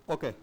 Okay.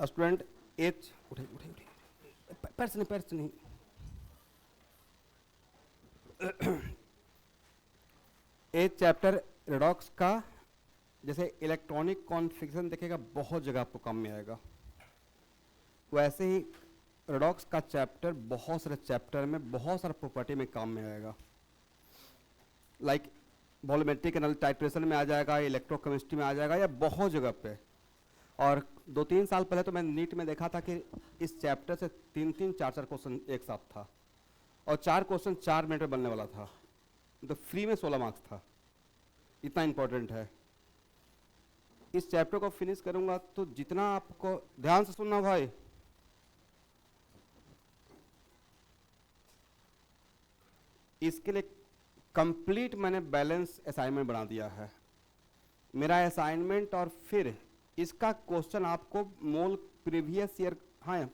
Student H, उठे उठे उठे, पैर से नहीं, पैर से नहीं। एच चैप्टर रेडॉक्स का, जैसे इलेक्ट्रॉनिक कॉन्फ़िगरेशन देखेगा बहुत जगह आपको काम में आएगा, वैसे ही रेडॉक्स का चैप्टर बहुत सारे चैप्टर में बहुत सारे प्रॉपर्टी में काम में आएगा। लाइक वॉल्यूमेट्रिक टाइट्रेशन में आ जाएगा, इलेक्ट्रोकेमिस्ट्री में आ जाएगा, या बहुत जगह पे। और 2-3 साल पहले तो मैंने नीट में देखा था कि इस चैप्टर से 3-3, 4-4 क्वेश्चन एक साथ था, और 4 क्वेश्चन 4 मिनट में बनने वाला था, तो फ्री में 16 मार्क्स था। इतना इंपॉर्टेंट है। इस चैप्टर को फिनिश करूंगा तो जितना आपको, ध्यान से सुनना भाई, इसके लिए कंप्लीट मैंने बैलेंस असाइनमेंट बना दिया है। मेरा असाइनमेंट और फिर इसका क्वेश्चन आपको मोल प्रीवियस ईयर, हाँ,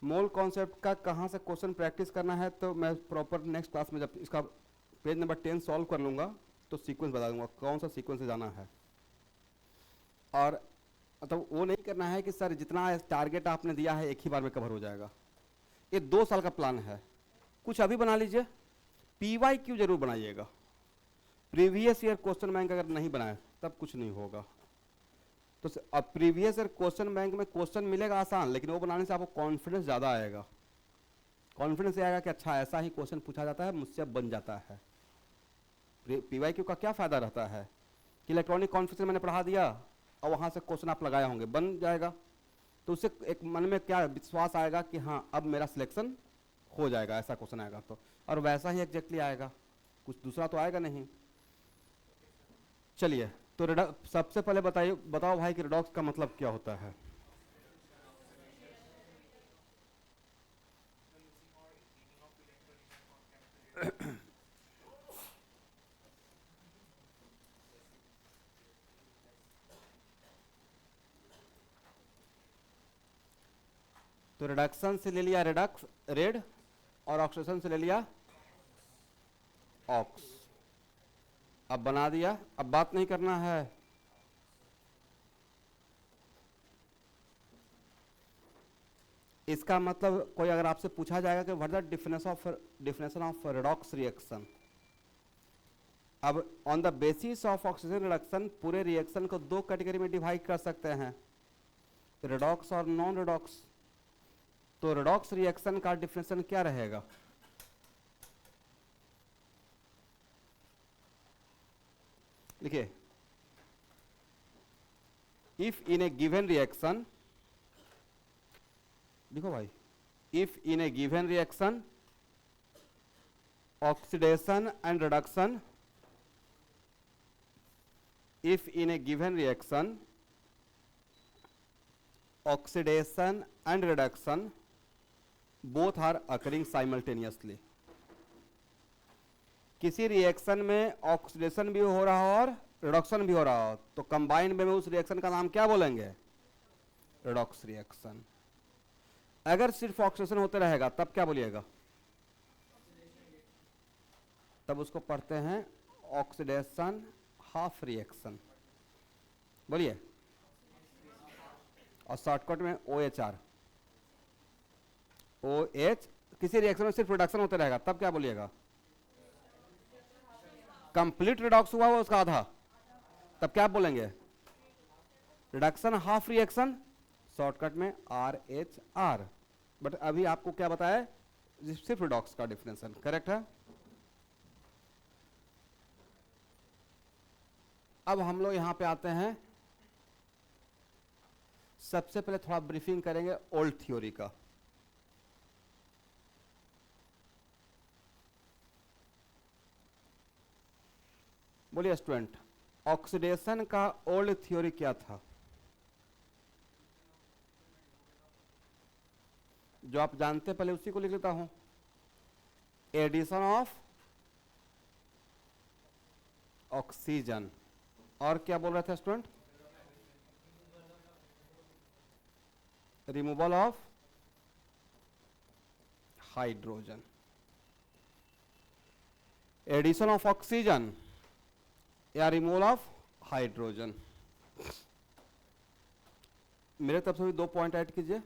मोल कॉन्सेप्ट का कहाँ से क्वेश्चन प्रैक्टिस करना है तो मैं प्रॉपर नेक्स्ट क्लास में जब इसका पेज नंबर 10 सॉल्व कर लूँगा तो सीक्वेंस बता दूंगा कौन सा सीक्वेंस से जाना है। और मतलब वो नहीं करना है कि सर जितना टारगेट आपने दिया है एक ही बार में कवर हो जाएगा। ये 2 साल का प्लान है। कुछ अभी बना लीजिए, PYQ जरूर बनाइएगा। प्रीवियस ईयर क्वेश्चन बैंक अगर नहीं बनाए तब कुछ नहीं होगा। तो अब प्रीवियस ईयर क्वेश्चन बैंक में क्वेश्चन मिलेगा आसान, लेकिन वो बनाने से आपको कॉन्फिडेंस ज़्यादा आएगा। कॉन्फिडेंस आएगा कि अच्छा ऐसा ही क्वेश्चन पूछा जाता है, मुझसे अब बन जाता है। PYQ का क्या फ़ायदा रहता है कि इलेक्ट्रॉनिक कॉन्फिडेंस मैंने पढ़ा दिया और वहाँ से क्वेश्चन आप लगाए होंगे, बन जाएगा, तो उससे एक मन में क्या विश्वास आएगा कि हाँ अब मेरा सिलेक्शन हो जाएगा, ऐसा क्वेश्चन आएगा तो। और वैसा ही एग्जैक्टली आएगा, कुछ दूसरा तो आएगा नहीं। चलिए, तो सबसे पहले बताओ भाई कि रेडॉक्स का मतलब क्या होता है। तो रिडक्शन से ले लिया रेडक्स रेड, और ऑक्सीडेशन से ले लिया ऑक्स। अब बना दिया, अब बात नहीं करना है। इसका मतलब कोई अगर आपसे पूछा जाएगा कि what the definition of redox reaction, अब on the basis of oxygen reduction पूरे रिएक्शन को 2 कैटेगरी में डिवाइड कर सकते हैं, रेडॉक्स और नॉन रेडॉक्स। तो रेडॉक्स रिएक्शन का डिफिनेशन क्या रहेगा? लिखिए, if in A given reaction, देखो भाई, if in A given reaction oxidation and reduction, if in a given reaction oxidation and reduction both are occurring simultaneously, किसी reaction में oxidation भी हो रहा हो और रिडक्शन भी हो रहा हो तो कंबाइंड में उस रिएक्शन का नाम क्या बोलेंगे? Redox reaction. अगर सिर्फ ऑक्सीडेशन होते रहेगा तब क्या बोलिएगा? तब उसको पढ़ते हैं ऑक्सीडेशन हाफ रिएक्शन। बोलिए, और शॉर्टकट में OHR, OH। किसी रिएक्शन में सिर्फ रिडक्शन होते रहेगा तब क्या बोलिएगा? कंप्लीट रिडॉक्स हुआ उसका आधा, तब क्या बोलेंगे? रिडक्शन हाफ रिएक्शन, शॉर्टकट में RHR। बट अभी आपको क्या बताया? सिर्फ रिडॉक्स का डिफिनेशन करेक्ट है। अब हम लोग यहां पे आते हैं, सबसे पहले थोड़ा ब्रीफिंग करेंगे ओल्ड थ्योरी का। बोलिए स्टूडेंट, ऑक्सीडेशन का ओल्ड थ्योरी क्या था, जो आप जानते हैं पहले उसी को लिख लेता हूं। एडिशन ऑफ ऑक्सीजन, और क्या बोल रहे थे student, removal of hydrogen. Addition of oxygen या रिमूवल ऑफ हाइड्रोजन। मेरे तरफ से भी 2 पॉइंट ऐड कीजिए।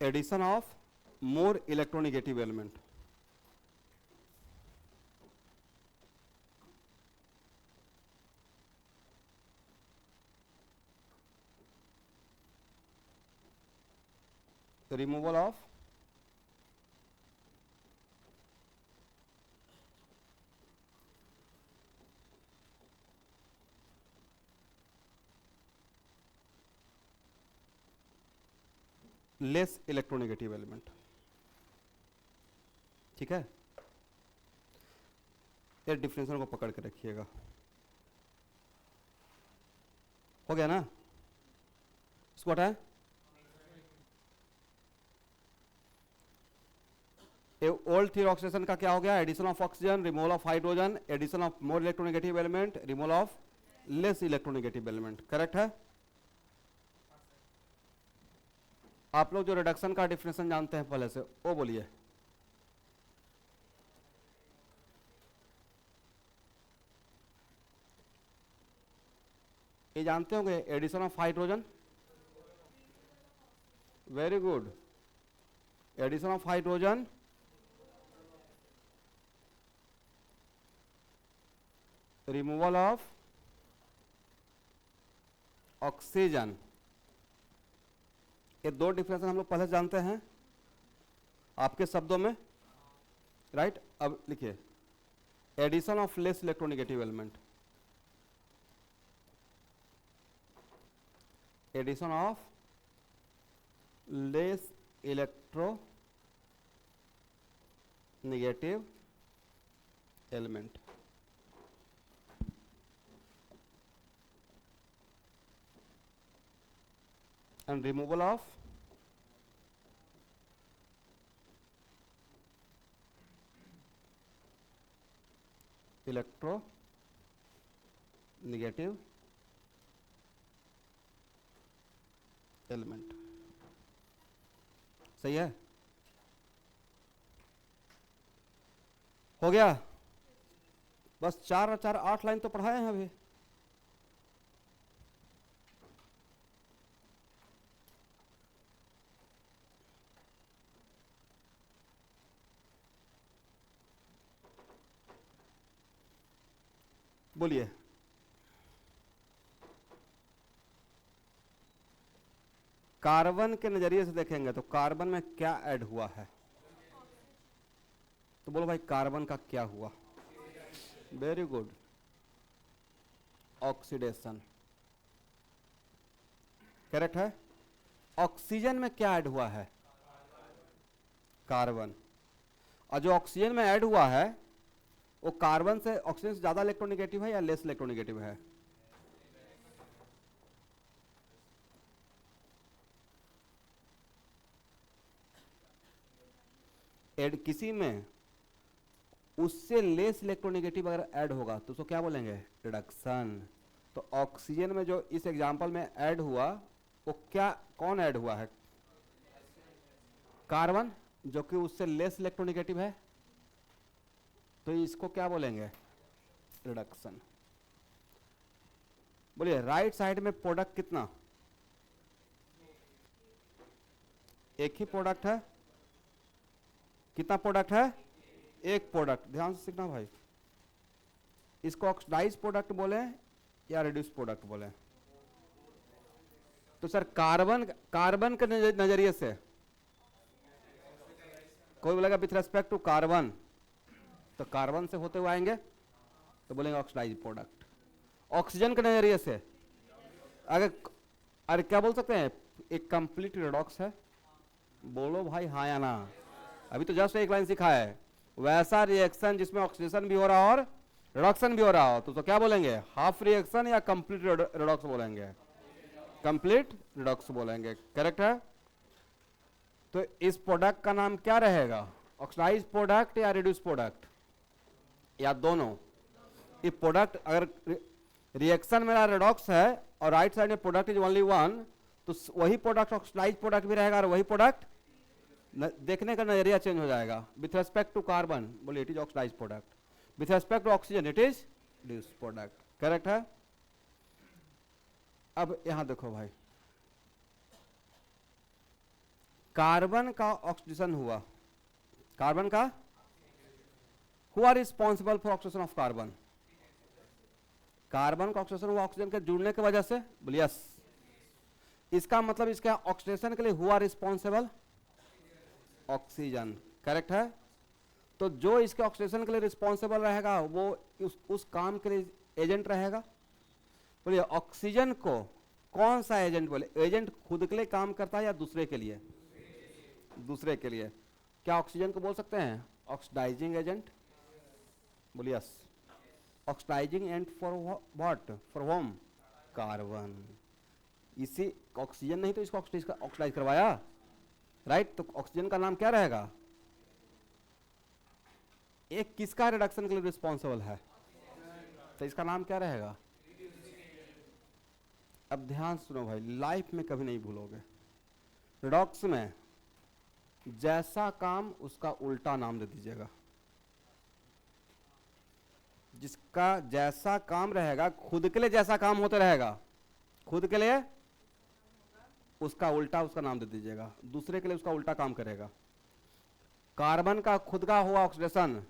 Addition of more electronegative element. Removal of less electronegative element. ठीक है, ये डिफरेंशियल को पकड़ के रखिएगा। हो गया ना, इसको हटाएं। ओल्ड थ्योरी ऑक्सीडेशन का क्या हो गया, addition of oxygen, removal of hydrogen, addition of more electronegative element, removal of less electronegative element. Correct है। आप लोग जो रिडक्शन का डिफिनेशन जानते हैं पहले से, वो बोलिए। ये जानते होंगे, addition of hydrogen, very good, addition of hydrogen, removal of oxygen. ये 2 डिफरेंस हम लोग पहले से जानते हैं आपके शब्दों में, राइट। अब लिखिए, addition of less electronegative element, addition of less electronegative element. and removal of electronegative element। सही है, हो गया। बस 4 और 4 8 लाइन तो पढ़ाए हैं अभी। बोलिए, कार्बन के नजरिए से देखेंगे तो कार्बन में क्या ऐड हुआ है, तो बोलो भाई कार्बन का क्या हुआ। Very good, oxidation. करेक्ट है। ऑक्सीजन में क्या ऐड हुआ है, कार्बन। और जो ऑक्सीजन में ऐड हुआ है वो कार्बन से, ऑक्सीजन से ज्यादा इलेक्ट्रोनेगेटिव है या लेस इलेक्ट्रोनेगेटिव है, ऐड किसी में उससे लेस इलेक्ट्रोनेगेटिव अगर ऐड होगा तो उसको क्या बोलेंगे, रिडक्शन। तो ऑक्सीजन में जो इस एग्जांपल में ऐड हुआ वो क्या, कौन ऐड हुआ है, कार्बन, जो कि उससे लेस इलेक्ट्रोनेगेटिव है, तो इसको क्या बोलेंगे, रिडक्शन। बोलिए, राइट साइड में प्रोडक्ट कितना, एक ही प्रोडक्ट है, कितना प्रोडक्ट है, एक प्रोडक्ट। ध्यान से सीखना भाई, इसको ऑक्सीडाइज प्रोडक्ट बोले या रिड्यूस प्रोडक्ट बोले, तो सर कार्बन कार्बन के नजरिए से कोई बोलेगा विथ रेस्पेक्ट टू कार्बन, तो कार्बन से होते हुए आएंगे तो बोलेंगे ऑक्सीडाइज प्रोडक्ट। ऑक्सीजन के नजरिए से अरे क्या बोल सकते हैं, एक कंप्लीट रिडॉक्स है। बोलो भाई हाँ या ना, अभी तो जस्ट एक लाइन सिखा है। वैसा रिएक्शन जिसमें ऑक्सीडेशन भी हो रहा हो और रिडक्शन भी हो रहा हो, तो क्या बोलेंगे, हाफ रिएक्शन या कंप्लीट रिडॉक्स बोलेंगे, कंप्लीट रिडॉक्स बोलेंगे। करेक्ट है। तो इस प्रोडक्ट का नाम क्या रहेगा, ऑक्सीडाइज प्रोडक्ट या रिड्यूस प्रोडक्ट, या दोनों। ये प्रोडक्ट अगर रिएक्शन मेरा रिडॉक्स है और राइट साइड में प्रोडक्ट इज ओनली वन, तो वही प्रोडक्ट ऑक्सीडाइज प्रोडक्ट भी रहेगा और वही प्रोडक्ट, देखने का नजरिया चेंज हो जाएगा। विथ रेस्पेक्ट टू कार्बन बोलिए it is oxidize product, with respect to oxygen it is reduce product. Correct है। अब यहां देखो भाई, कार्बन का ऑक्सीडेशन हुआ, कार्बन का हुआ responsible for oxidation of carbon, carbon का ऑक्सीडेशन हुआ ऑक्सीजन के जुड़ने की वजह से, बोलिए यस। इसका मतलब इसका ऑक्सीडेशन के लिए हुआ रिस्पॉन्सिबल ऑक्सीजन। करेक्ट है। तो जो इसके ऑक्सीडेशन के लिए रिस्पॉन्सिबल रहेगा वो उस काम के लिए एजेंट रहेगा। बोलिए ऑक्सीजन को कौन सा एजेंट बोले, एजेंट खुद के लिए काम करता है या दूसरे के लिए, दूसरे के लिए। क्या ऑक्सीजन को बोल सकते हैं ऑक्सीडाइजिंग एजेंट, बोलिए yes. Oxidizing agent for what, for whom, carbon. इसी ऑक्सीजन नहीं तो इसको ऑक्सीडाइज करवाया, राइट। तो ऑक्सीजन का नाम क्या रहेगा, एक किसका रिडक्शन के लिए रिस्पॉन्सिबल है, तो इसका नाम क्या रहेगा। अब ध्यान सुनो भाई, लाइफ में कभी नहीं भूलोगे, रिडॉक्स में जैसा काम उसका उल्टा नाम दे दीजिएगा। जिसका जैसा काम रहेगा, खुद के लिए जैसा काम होता रहेगा, खुद के लिए उसका उल्टा उसका नाम दे दीजिएगा, दूसरे के लिए उसका उल्टा काम करेगा। कार्बन का खुद का हुआ ऑक्सीडेशन,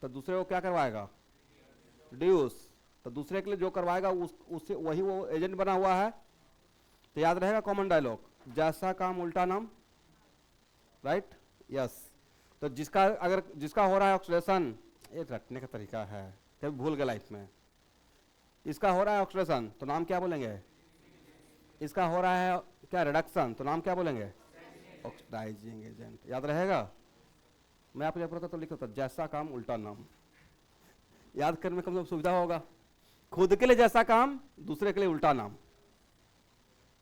तो दूसरे को क्या करवाएगा, रिड्यूस। तो दूसरे के लिए जो करवाएगा उससे वही वो एजेंट बना हुआ है। तो याद रहेगा कॉमन डायलॉग, जैसा काम उल्टा नाम, राइट यस। तो जिसका हो रहा है ऑक्सीडेशन, ये रटने का तरीका है, कभी भूल गए लाइफ में। इसका हो रहा है ऑक्सीडेशन तो नाम क्या बोलेंगे, इसका हो रहा है क्या रिडक्शन, तो नाम क्या बोलेंगे, ऑक्सीडाइजिंग एजेंट। याद रहेगा। मैं आपको जब पढ़ता तो लिखता था जैसा काम उल्टा नाम, याद करने में कम से कम सुविधा होगा। खुद के लिए जैसा काम, दूसरे के लिए उल्टा नाम,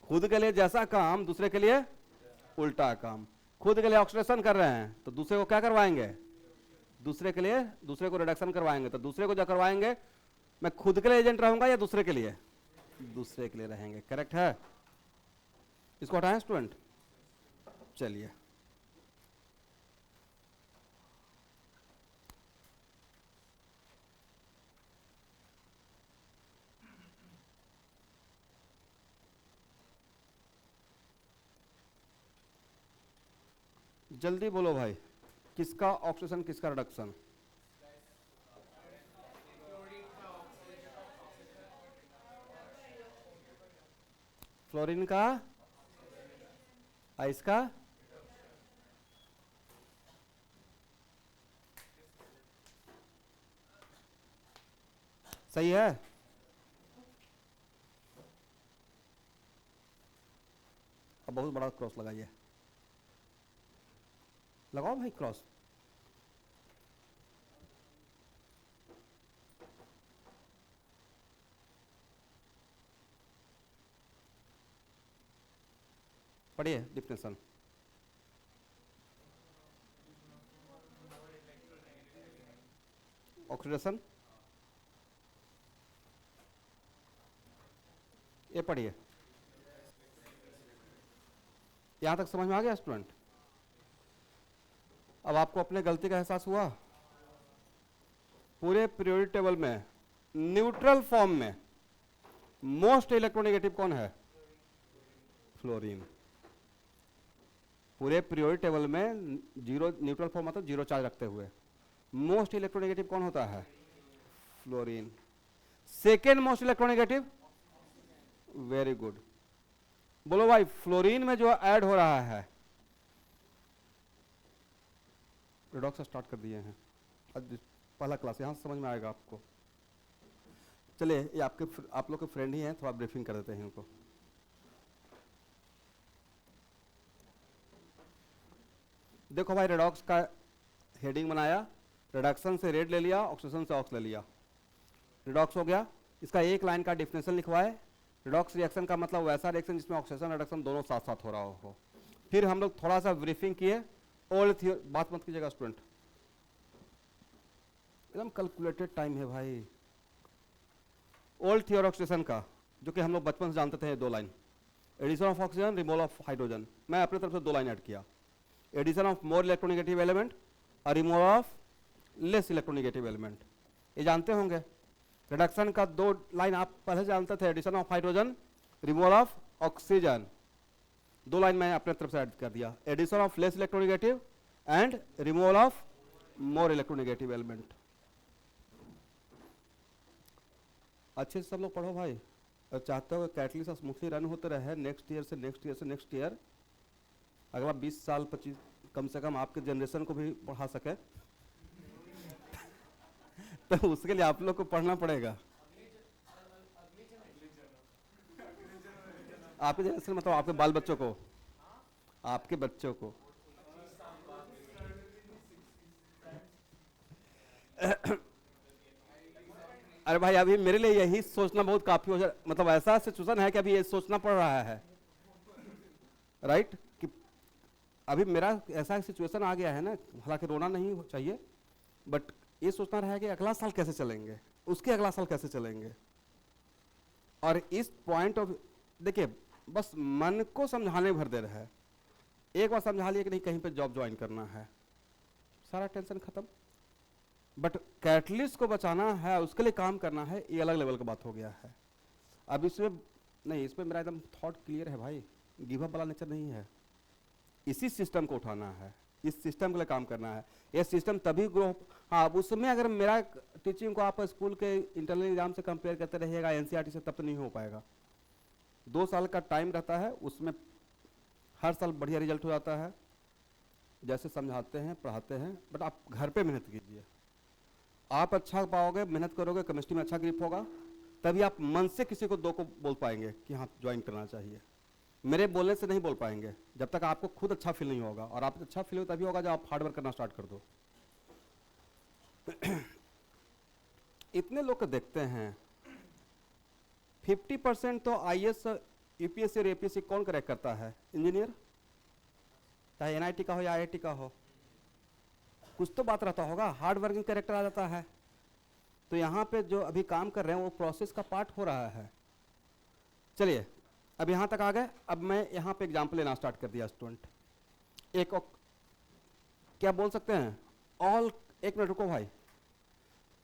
खुद के लिए जैसा काम, दूसरे के लिए उल्टा काम। खुद के लिए ऑक्सीडेशन कर रहे हैं तो दूसरे को क्या करवाएंगे, दूसरे के लिए दूसरे को रिडक्शन करवाएंगे। तो दूसरे को जो करवाएंगे, मैं खुद के लिए एजेंट रहूंगा या दूसरे के लिए, दूसरे के लिए रहेंगे। करेक्ट है। इसको हटाएं स्टूडेंट। चलिए जल्दी बोलो भाई, किसका ऑक्सीडेशन किसका रिडक्शन, फ्लोरीन का, इसका सही है। अब बहुत बड़ा क्रॉस लगाइए, लगाओ भाई क्रॉस। पढ़िए डिफिनेशन। ऑक्सीडेशन, ये पढ़िए। यहां तक समझ में आ गया स्टूडेंट। अब आपको अपने गलती का एहसास हुआ। पूरे पीरियोडिक टेबल में न्यूट्रल फॉर्म में मोस्ट इलेक्ट्रोनेगेटिव कौन है, फ्लोरीन। पूरे पीरियोडिक टेबल में जीरो, न्यूट्रल फॉर्म मतलब जीरो चार्ज रखते हुए, मोस्ट इलेक्ट्रोनेगेटिव कौन होता है, fluorine. Second most electronegative, very good, बोलो भाई, फ्लोरीन में जो ऐड हो रहा है, रिडॉक्स स्टार्ट कर दिए हैं, आज पहला क्लास यहाँ समझ में आएगा आपको। चलिए, ये आप लोग के फ्रेंड ही हैं, थोड़ा ब्रीफिंग कर देते हैं इनको। देखो भाई, रिडॉक्स का हेडिंग बनाया, रिडक्शन से रेड ले लिया, ऑक्सीडेशन से ऑक्स ले लिया, रिडॉक्स हो गया। इसका एक लाइन का डिफिनेशन लिखवाए। रिडॉक्स रिएक्शन का मतलब वैसा रिएक्शन जिसमें ऑक्सीडेशन रिडक्शन दोनों साथ साथ हो रहा हो। फिर हम लोग थोड़ा सा ब्रीफिंग किए। ओल्ड थियोरी, बात मत कीजिएगा स्टूडेंट, एकदम कैलकुलेटेड टाइम है भाई। ओल्ड थियोरी ऑक्सीडेशन का, जो कि हम लोग बचपन से जानते थे, 2 line, addition of oxygen, removal of hydrogen. मैं अपनी तरफ से 2 लाइन ऐड किया, addition of more electronegative element और removal of less electronegative element, ये जानते होंगे। रिडक्शन का 2 लाइन आप पहले जानते थे, addition of hydrogen, removal of oxygen. 2 line मैं अपने तरफ से ऐड कर दिया, addition of less electronegative and removal of more electronegative element. अच्छे से सब लोग पढ़ो भाई, और चाहते हो कैटलिस्ट स्मूथली रन होते रहे नेक्स्ट ईयर से नेक्स्ट ईयर से नेक्स्ट ईयर, अगला 20 साल 25 कम से कम आपके जनरेशन को भी पढ़ा सके तो उसके लिए आप लोग को पढ़ना पड़ेगा। आपके जनरेशन मतलब आपके बाल बच्चों को, आपके बच्चों को अरे भाई, अभी मेरे लिए यही सोचना बहुत काफी हो जाए, मतलब ऐसा सिचुएशन है कि अभी ये सोचना पड़ रहा है, राइट, कि अभी मेरा ऐसा सिचुएशन आ गया है ना, हालांकि रोना नहीं चाहिए, बट ये सोचना रहा है कि अगला साल कैसे चलेंगे, उसके अगला साल कैसे चलेंगे। और इस पॉइंट ऑफ, देखिए, बस मन को समझाने भर दे रहा है। एक बार समझा लिया कि नहीं कहीं पे जॉब ज्वाइन करना है, सारा टेंशन खत्म। बट कैटलिस्ट को बचाना है, उसके लिए काम करना है, ये अलग लेवल का बात हो गया है। अब इसमें नहीं, इसमें मेरा एकदम थॉट क्लियर है भाई, गिव अप वाला नेचर नहीं है। इसी सिस्टम को उठाना है, इस सिस्टम के लिए काम करना है। ये सिस्टम तभी ग्रो, हाँ, उसमें अगर मेरा टीचिंग को आप स्कूल के इंटरनल एग्जाम से कंपेयर करते रहिएगा एनसीईआरटी से, तब तो नहीं हो पाएगा। 2 साल का टाइम रहता है, उसमें हर साल बढ़िया रिजल्ट हो जाता है, जैसे समझाते हैं पढ़ाते हैं। बट आप घर पे मेहनत कीजिए, आप अच्छा पाओगे, मेहनत करोगे, केमिस्ट्री में अच्छा ग्रिप होगा, तभी आप मन से किसी को 2 को बोल पाएंगे कि हाँ ज्वाइन करना चाहिए। मेरे बोलने से नहीं बोल पाएंगे जब तक आपको खुद अच्छा फील नहीं होगा, और आप अच्छा फील हो तभी होगा जब आप हार्डवर्क करना स्टार्ट कर दो। इतने लोग को देखते हैं, 50% तो आईएएस, यूपीएससी और एपीएससी कौन क्रैक करता है? इंजीनियर, चाहे एनआईटी का हो या आईआईटी का हो, कुछ तो बात रहता होगा, हार्ड वर्किंग कैरेक्टर आ जाता है। तो यहाँ पे जो अभी काम कर रहे हैं वो प्रोसेस का पार्ट हो रहा है। चलिए, अब यहाँ तक आ गए। अब मैं यहाँ पे एग्जाम्पल लेना स्टार्ट कर दिया स्टूडेंट। एक क्या बोल सकते हैं, ऑल, एक मिनट रुको भाई,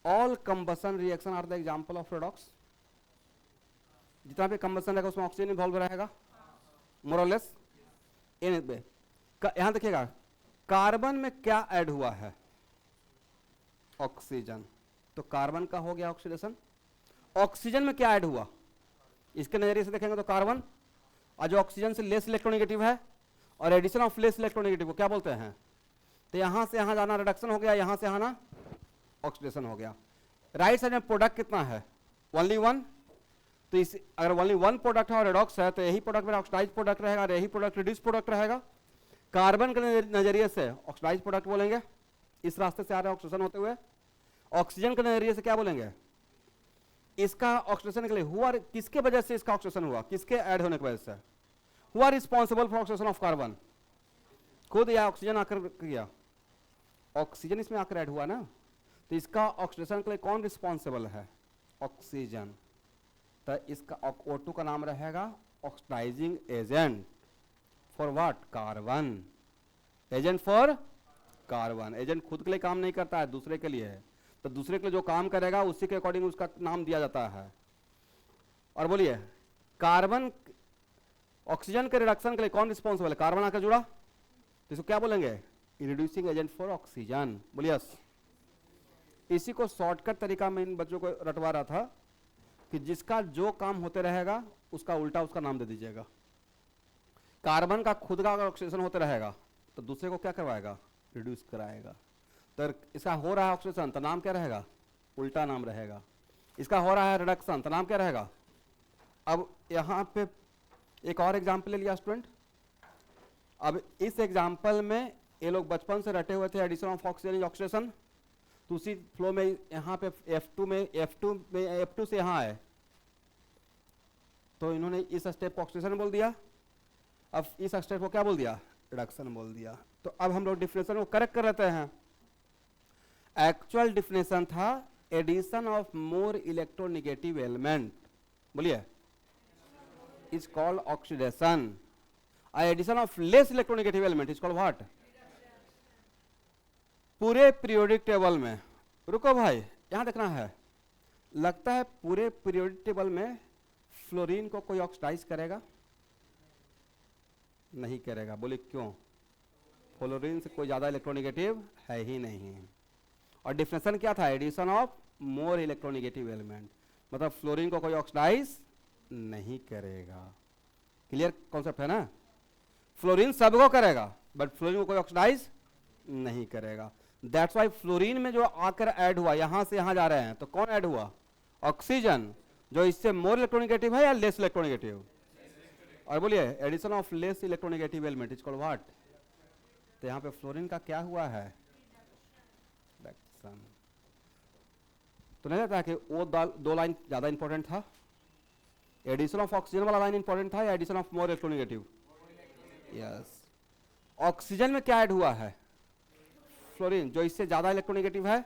all combustion reaction are the example of redox. जितना भी कंबसन रहेगा उसमें ऑक्सीजन इन्वॉल्व रहेगा, मोर और लेस। यहाँ देखिएगा, कार्बन में क्या ऐड हुआ है? ऑक्सीजन। तो कार्बन का हो गया ऑक्सीडेशन। ऑक्सीजन में क्या ऐड हुआ? इसके नजरिए से देखेंगे तो कार्बन, और जो ऑक्सीजन से लेस इलेक्ट्रोनेगेटिव है, और एडिशन ऑफ लेस इलेक्ट्रोनेगेटिव को क्या बोलते हैं? तो यहां से यहां जाना रिडक्शन हो गया, यहां से आना ऑक्सीडेशन हो गया। राइट साइड में प्रोडक्ट कितना है? ओनली 1। तो इस अगर ओनली 1 प्रोडक्ट है और रिडॉक्स है, तो यही प्रोडक्ट मेरा ऑक्सीडाइज प्रोडक्ट रहेगा और यही प्रोडक्ट रिड्यूस प्रोडक्ट रहेगा। कार्बन के नजरिए से ऑक्सीडाइज प्रोडक्ट बोलेंगे, इस रास्ते से आ रहे हैं ऑक्सीडेशन होते हुए। ऑक्सीजन के नजरिए से क्या बोलेंगे? इसका ऑक्सीडेशन के लिए हुआ, किसके वजह से इसका ऑक्सीडेशन हुआ? किसके ऐड होने की वजह से हुआ? Responsible for oxidation of carbon, खुद या ऑक्सीजन आकर किया? ऑक्सीजन इसमें आकर ऐड हुआ ना, तो इसका ऑक्सीडेशन के लिए कौन रिस्पॉन्सिबल है? ऑक्सीजन। तो इसका O2 का नाम रहेगा oxidizing agent for what? Carbon. Agent for carbon. Agent खुद के लिए काम नहीं करता है, दूसरे के लिए है। तो दूसरे के लिए जो काम करेगा उसी के अकॉर्डिंग उसका नाम दिया जाता है। और बोलिए, कार्बन ऑक्सीजन के रिडक्शन के लिए कौन रिस्पॉन्सिबल है? कार्बन आकर जुड़ा, तो इसको क्या बोलेंगे? Reducing agent for oxygen. बोलिए यस। इसी को शॉर्टकट तरीका में इन बच्चों को रटवा रहा था कि जिसका जो काम होते रहेगा उसका उल्टा उसका नाम दे दीजिएगा। कार्बन का खुद का अगर ऑक्सीडेशन होते रहेगा तो दूसरे को क्या करवाएगा, रिड्यूस कराएगा। तो इसका हो रहा है ऑक्सीडेशन तो नाम क्या रहेगा, उल्टा नाम रहेगा। इसका हो रहा है रिडक्शन तो नाम क्या रहेगा। अब यहाँ पे एक और एग्जाम्पल ले लिया स्टूडेंट। अब इस एग्जाम्पल में ये लोग बचपन से रटे हुए थे एडिशन ऑफ ऑक्सीजन ऑक्सीडेशन, तो उसी फ्लो में यहाँ पे F2 से यहाँ आए तो इन्होंने इस स्टेप को ऑक्सीडेशन बोल दिया, अब इस स्टेप को क्या बोल दिया, रिडक्शन बोल दिया। तो अब हम लोग डिफिनेशन को करेक्ट कर लेते हैं। एक्चुअल डिफिनेशन था addition of more electronegative element, बोलिए, is called oxidation. Addition of less electronegative element is called what. पूरे पीरियोडिक टेबल में, रुको भाई यहां देखना है, लगता है पूरे पीरियोडिक टेबल में फ्लोरीन को कोई ऑक्सीडाइज करेगा, नहीं करेगा, बोले क्यों, फ्लोरीन से कोई ज्यादा इलेक्ट्रोनेगेटिव है ही नहीं। और डिफिनेशन क्या था, addition of more electronegative element, मतलब फ्लोरीन को कोई ऑक्सीडाइज नहीं करेगा। क्लियर कॉन्सेप्ट है ना, फ्लोरीन सबको करेगा बट फ्लोरीन को कोई ऑक्सीडाइज नहीं करेगा। दैट्स वाई फ्लोरीन में जो आकर ऐड हुआ, यहां से यहां जा रहे हैं तो कौन ऐड हुआ, ऑक्सीजन, जो इससे मोर इलेक्ट्रोनेगेटिव है या लेस इलेक्ट्रोनेगेटिव। और बोलिए addition of less electronegative element is called what. तो यहां पे फ्लोरीन का क्या हुआ है, रिडक्शन। तो नहीं लगता कि वो दो लाइन ज्यादा इंपॉर्टेंट था, एडिशन ऑफ ऑक्सीजन वाला लाइन इंपॉर्टेंट था या addition of more electronegative. Yes, oxygen में क्या ऐड हुआ है, फ्लोरीन, जो इससे ज्यादा इलेक्ट्रोनेगेटिव है,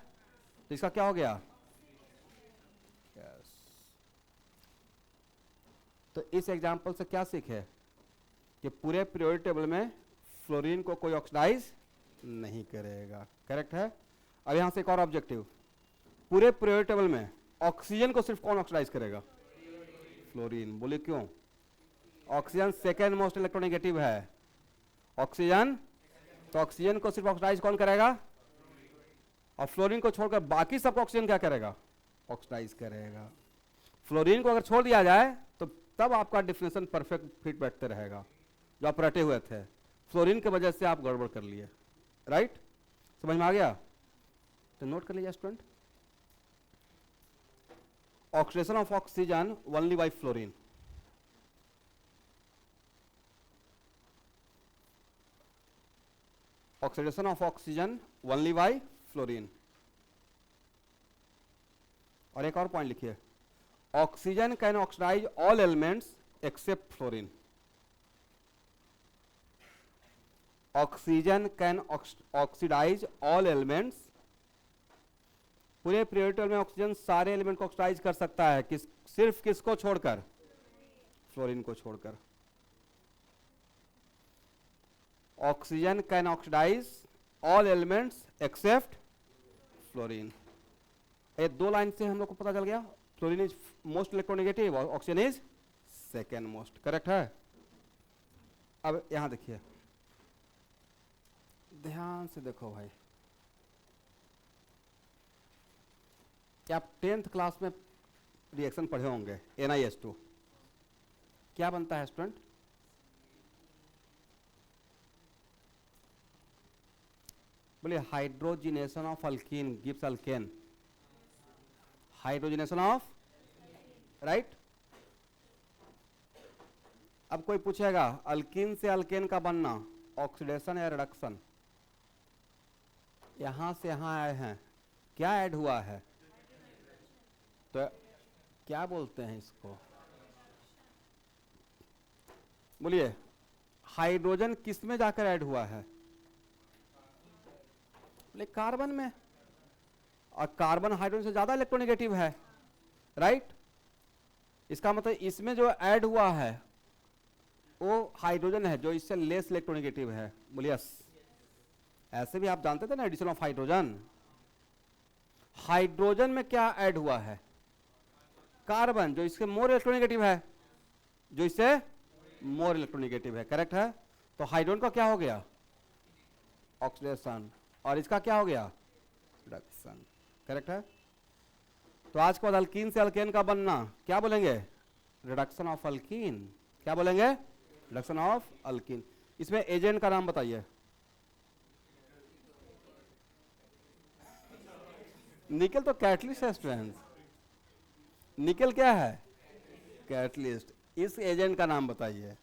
तो इसका क्या हो गया। yes. तो इस एग्जांपल से क्या सीखे कि पूरे पीरियोडिक टेबल में फ्लोरीन को कोई ऑक्सीडाइज नहीं करेगा, करेक्ट है। अब यहां से एक और ऑब्जेक्टिव, पूरे पीरियोडिक टेबल में ऑक्सीजन को सिर्फ कौन ऑक्सीडाइज करेगा, फ्लोरीन, बोले क्यों, ऑक्सीजन सेकेंड मोस्ट इलेक्ट्रोनेगेटिव है, ऑक्सीजन, तो ऑक्सीजन को सिर्फ ऑक्सीडाइज कौन करेगा, और फ्लोरीन को छोड़कर बाकी सबको ऑक्सीजन क्या करेगा, ऑक्सीडाइज करेगा। फ्लोरीन को अगर छोड़ दिया जाए तो तब आपका डिफिनेशन परफेक्ट फिट बैठते रहेगा, जो आप रटे हुए थे, फ्लोरीन की वजह से आप गड़बड़ कर लिए, राइट, समझ में आ गया। तो नोट कर लीजिए student, oxidation of oxygen only by fluorine, oxidation of oxygen only by fluorine. और एक और पॉइंट लिखिए, oxygen can oxidize all elements except fluorine, oxygen can oxidize all elements, पूरे पीरियोडिक में ऑक्सीजन सारे एलिमेंट को ऑक्सीडाइज कर सकता है, सिर्फ किसको छोड़कर, फ्लोरीन को छोड़कर। Oxygen can oxidize all elements except fluorine. ये दो लाइन से हम लोग को पता चल गया, फ्लोरीन इज मोस्ट इलेक्ट्रोनेगेटिव और oxygen is second most, correct है। अब यहां देखिए, ध्यान से देखो भाई, क्या आप 10th क्लास में रिएक्शन पढ़े होंगे, NiH2 क्या बनता है स्टूडेंट, बोलिए hydrogenation of alkyne gives alkane, hydrogenation of, right. अब कोई पूछेगा अल्कीन से अल्केन का बनना ऑक्सीडेशन या रिडक्शन, यहां से यहां आए हैं, क्या ऐड हुआ है, तो क्या बोलते हैं इसको, बोलिए हाइड्रोजन किस में जाकर ऐड हुआ है, बोले कार्बन में, और कार्बन हाइड्रोजन से ज्यादा इलेक्ट्रोनेगेटिव है, राइट। इसका मतलब इसमें जो ऐड हुआ है वो हाइड्रोजन है जो इससे लेस इलेक्ट्रोनेगेटिव है, बोलिए यस। ऐसे भी आप जानते थे ना एडिशन ऑफ हाइड्रोजन, हाइड्रोजन में क्या ऐड हुआ है, कार्बन, जो इसके मोर इलेक्ट्रोनेगेटिव है, जो इससे मोर इलेक्ट्रोनेगेटिव है, करेक्ट है। तो हाइड्रोजन का क्या हो गया, ऑक्सीडेशन, और इसका क्या हो गया, रिडक्शन, करेक्ट है। तो आज के बाद अल्कीन से अल्केन का बनना क्या बोलेंगे, रिडक्शन ऑफ अल्कीन, क्या बोलेंगे, रिडक्शन ऑफ अल्किन। इसमें एजेंट का नाम बताइए। निकल तो कैटलिस्ट है स्टूडेंट, निकल क्या है? कैटलिस्ट। इस एजेंट का नाम बताइए।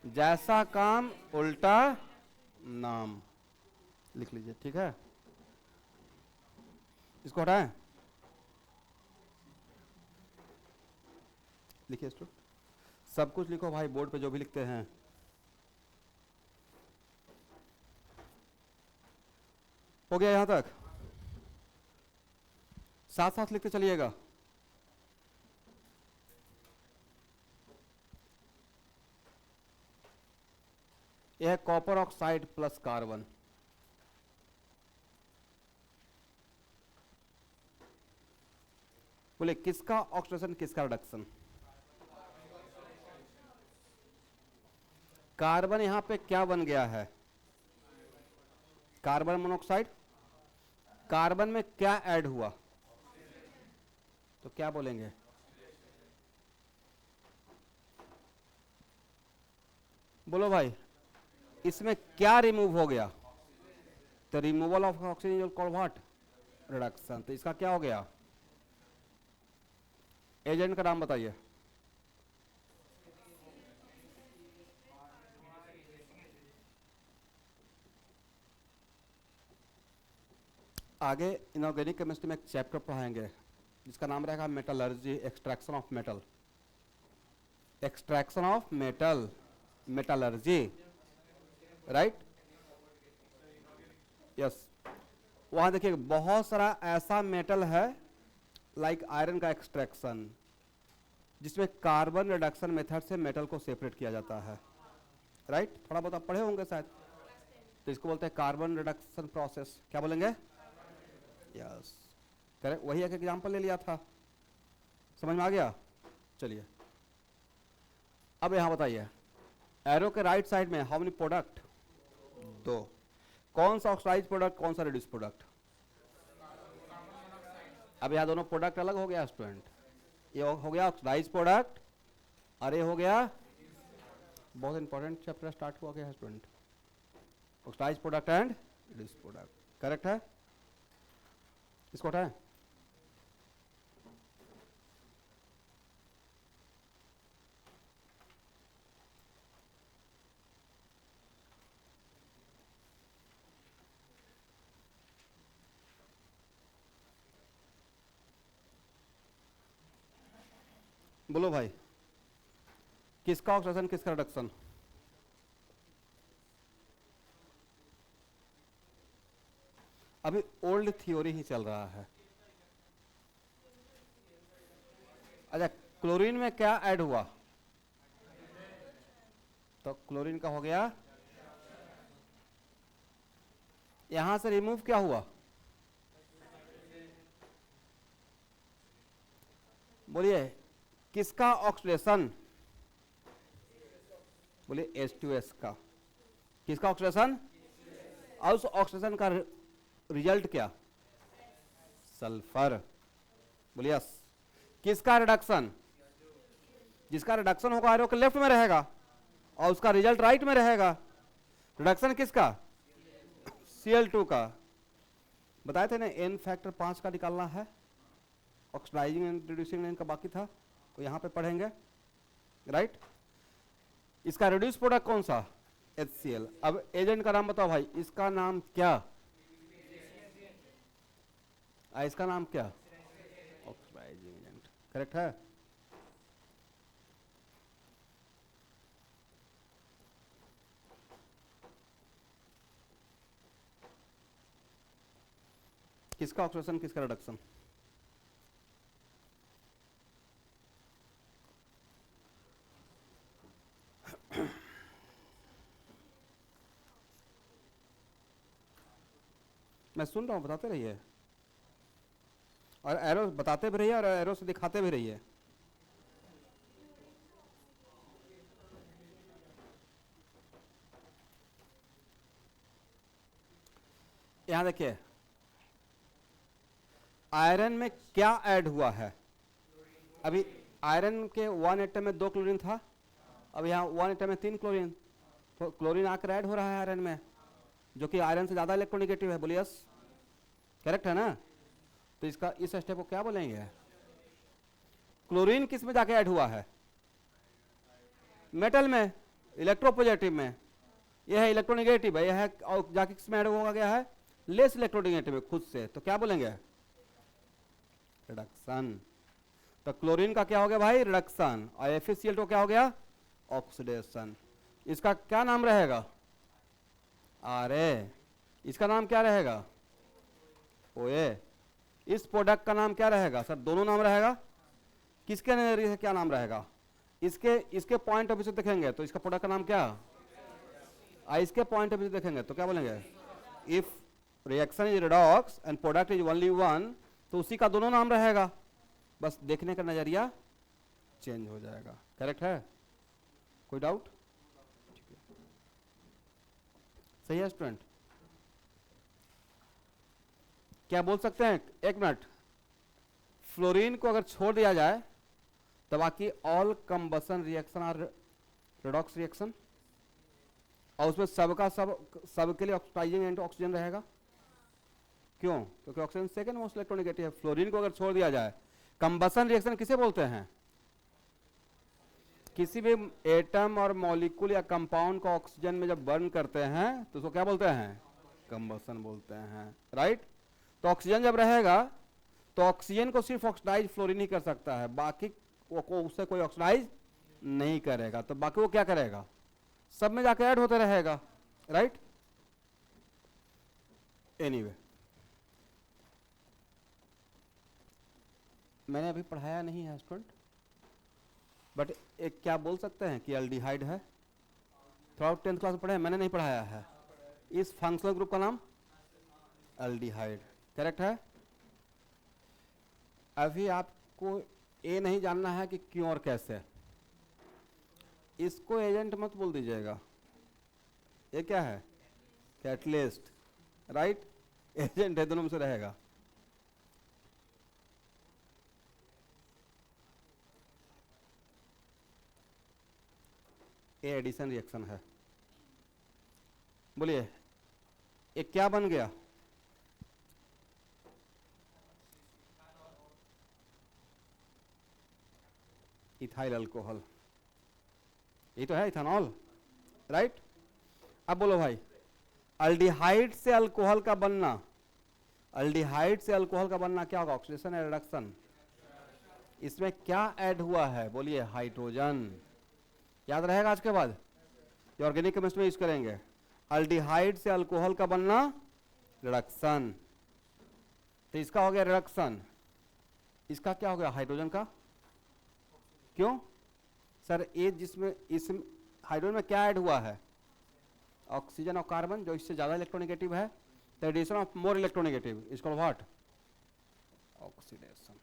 जैसा काम उल्टा नाम, लिख लीजिए, ठीक है। इसको हटाएं, लिखिए स्टूडेंट, सब कुछ लिखो भाई, बोर्ड पे जो भी लिखते हैं। हो गया यहां तक? साथ साथ लिखते चलिएगा। यह है कॉपर ऑक्साइड प्लस कार्बन। बोले किसका ऑक्सीडेशन किसका रिडक्शन? कार्बन यहां पे क्या बन गया है? Carbon monoxide. कार्बन में क्या ऐड हुआ? तो क्या बोलेंगे? बोलो भाई, इसमें क्या रिमूव हो गया? तो removal of oxygen called what? Reduction. तो इसका क्या हो गया? एजेंट का नाम बताइए। आगे इनऑर्गेनिक केमिस्ट्री में एक चैप्टर पढ़ाएंगे जिसका नाम रहेगा metallurgy, extraction of metal. Extraction of metal, metallurgy, right? Yes. वहां देखिए बहुत सारा ऐसा मेटल है, लाइक आयरन का एक्सट्रैक्शन, जिसमें कार्बन रिडक्शन मेथड से मेटल को सेपरेट किया जाता है, राइट? थोड़ा बहुत आप पढ़े होंगे शायद। तो इसको बोलते हैं कार्बन रिडक्शन प्रोसेस। क्या बोलेंगे? Yes, correct. वही एक एग्जांपल ले लिया था, समझ में आ गया? चलिए अब यहां बताइए, एरो के राइट साइड में हाउ मेनी प्रोडक्ट? 2। कौन सा ऑक्साइड प्रोडक्ट, कौन सा रिड्यूस प्रोडक्ट? अब यहां दोनों प्रोडक्ट अलग हो गया स्टूडेंट। ये हो गया ऑक्साइड प्रोडक्ट और ये हो गया, बहुत इंपॉर्टेंट चैप्टर स्टार्ट हुआ गया student, oxide product and reduce product. Correct है? इसको हटाएं। बोलो भाई, किसका ऑक्सीडेशन किसका रिडक्शन? अभी ओल्ड थ्योरी ही चल रहा है। अच्छा, क्लोरीन में क्या ऐड हुआ? तो क्लोरीन का हो गया, यहां से रिमूव क्या हुआ? बोलिए किसका ऑक्सीडेशन? बोलिए H2S का। किसका ऑक्सीडेशन? और उस ऑक्सीडेशन का रिजल्ट क्या? सल्फर। बोलिए यस। किसका रिडक्शन? जिसका रिडक्शन होगा एरो के लेफ्ट में रहेगा और उसका रिजल्ट राइट में रहेगा। रिडक्शन किसका? Cl2 का। बताए थे ना, N फैक्टर 5 का निकालना है, ऑक्सीडाइजिंग एंड रिड्यूसिंग इनका बाकी था, तो यहां पे पढ़ेंगे, राइट? इसका रिड्यूस प्रोडक्ट कौन सा? HCl। अब एजेंट का नाम बताओ भाई, इसका नाम क्या? इसका नाम क्या? Oxidising agent. करेक्ट है? किसका ऑक्सीडेशन किसका रिडक्शन? मैं सुन रहा हूं, बताते रहिए, और एरो बताते भी रहिए और एरो से दिखाते भी रहिए। यहां देखिए, आयरन में क्या ऐड हुआ है? अभी आयरन के 1 एटम में 2 क्लोरीन था, अब यहाँ 1 एटम में 3 क्लोरीन, तो क्लोरीन आकर ऐड हो रहा है आयरन में, जो कि आयरन से ज़्यादा इलेक्ट्रोनेगेटिव है। बोलिए यस, करेक्ट है ना? तो इसका इस स्टेप को क्या बोलेंगे? क्लोरीन किस में जाके ऐड हुआ है? मेटल में, इलेक्ट्रोपॉजिटिव में। यह है इलेक्ट्रोनेगेटिव है, यह है जाके किस में ऐड होगा गया है? लेस इलेक्ट्रोनेगेटिव है खुद से, तो क्या बोलेंगे? रिडक्शन। तो क्लोरीन का क्या हो गया भाई? रिडक्शन। और FeCl2 क्या हो गया? ऑक्सीडेशन। इसका क्या नाम रहेगा? Ra। इसका नाम क्या रहेगा? OA। इस प्रोडक्ट का नाम क्या रहेगा? सर दोनों नाम रहेगा। किसके नजरिए से क्या नाम रहेगा? इसके पॉइंट ऑफ व्यू से देखेंगे तो इसका प्रोडक्ट का नाम क्या? इसके पॉइंट ऑफ व्यू से देखेंगे तो क्या बोलेंगे? If reaction is redox and product is only one, तो उसी का दोनों नाम रहेगा, बस देखने का नजरिया चेंज हो जाएगा। करेक्ट है? कोई डाउट? सही है स्टूडेंट? क्या बोल सकते हैं? एक मिनट, फ्लोरीन को अगर छोड़ दिया जाए तो बाकी all combustion reaction are redox reaction, और उसमें सबका सबके लिए ऑक्सीडाइजिंग एंड ऑक्सीजन रहेगा। क्यों? क्योंकि ऑक्सीजन सेकंड मोस्ट इलेक्ट्रोनेगेटिव है। फ्लोरीन को अगर छोड़ दिया जाए, कंबसन रिएक्शन किसे बोलते हैं? किसी भी एटम और मॉलिक्यूल या कंपाउंड को ऑक्सीजन में जब बर्न करते हैं तो उसको क्या बोलते हैं? कंबसन बोलते हैं, राइट? तो ऑक्सीजन जब रहेगा तो ऑक्सीजन को सिर्फ ऑक्सीडाइज फ्लोरीन ही कर सकता है, बाकी वो उससे कोई ऑक्सीडाइज नहीं करेगा, तो बाकी वो क्या करेगा? सब में जाकर ऐड होते रहेगा, राइट? एनीवे, मैंने अभी पढ़ाया नहीं है स्टूडेंट, बट एक क्या बोल सकते हैं कि एल्डिहाइड है। थोड़ा 10th क्लास में पढ़े, मैंने नहीं पढ़ाया है। इस फंक्शनल ग्रुप का नाम एल्डिहाइड, करेक्ट है? अभी आपको ये नहीं जानना है कि क्यों और कैसे, इसको एजेंट मत बोल दीजिएगा। ये क्या है? Catalyst, right? एजेंट है, दोनों में से रहेगा। ये एडिशन रिएक्शन है। बोलिए ये क्या बन गया? इथाइल अल्कोहल, ये तो है इथेनॉल, राइट? अब बोलो भाई, अल्डिहाइड से अल्कोहल का बनना, अल्डिहाइड से अल्कोहल का बनना क्या होगा? ऑक्सीडेशन या रिडक्शन? इसमें क्या ऐड हुआ है? बोलिए हाइड्रोजन। याद रहेगा आज के बाद, ये ऑर्गेनिक केमिस्ट्री में यूज करेंगे। अल्डिहाइड से अल्कोहल का बनना रिडक्शन, तो इसका हो गया रिडक्शन। इसका क्या हो गया? हाइड्रोजन का। क्यों सर? ये जिसमें इस हाइड्रोजन में क्या ऐड हुआ है? ऑक्सीजन और कार्बन, जो इससे ज्यादा इलेक्ट्रोनेगेटिव है, तो addition of more electronegative is called what? Oxidation.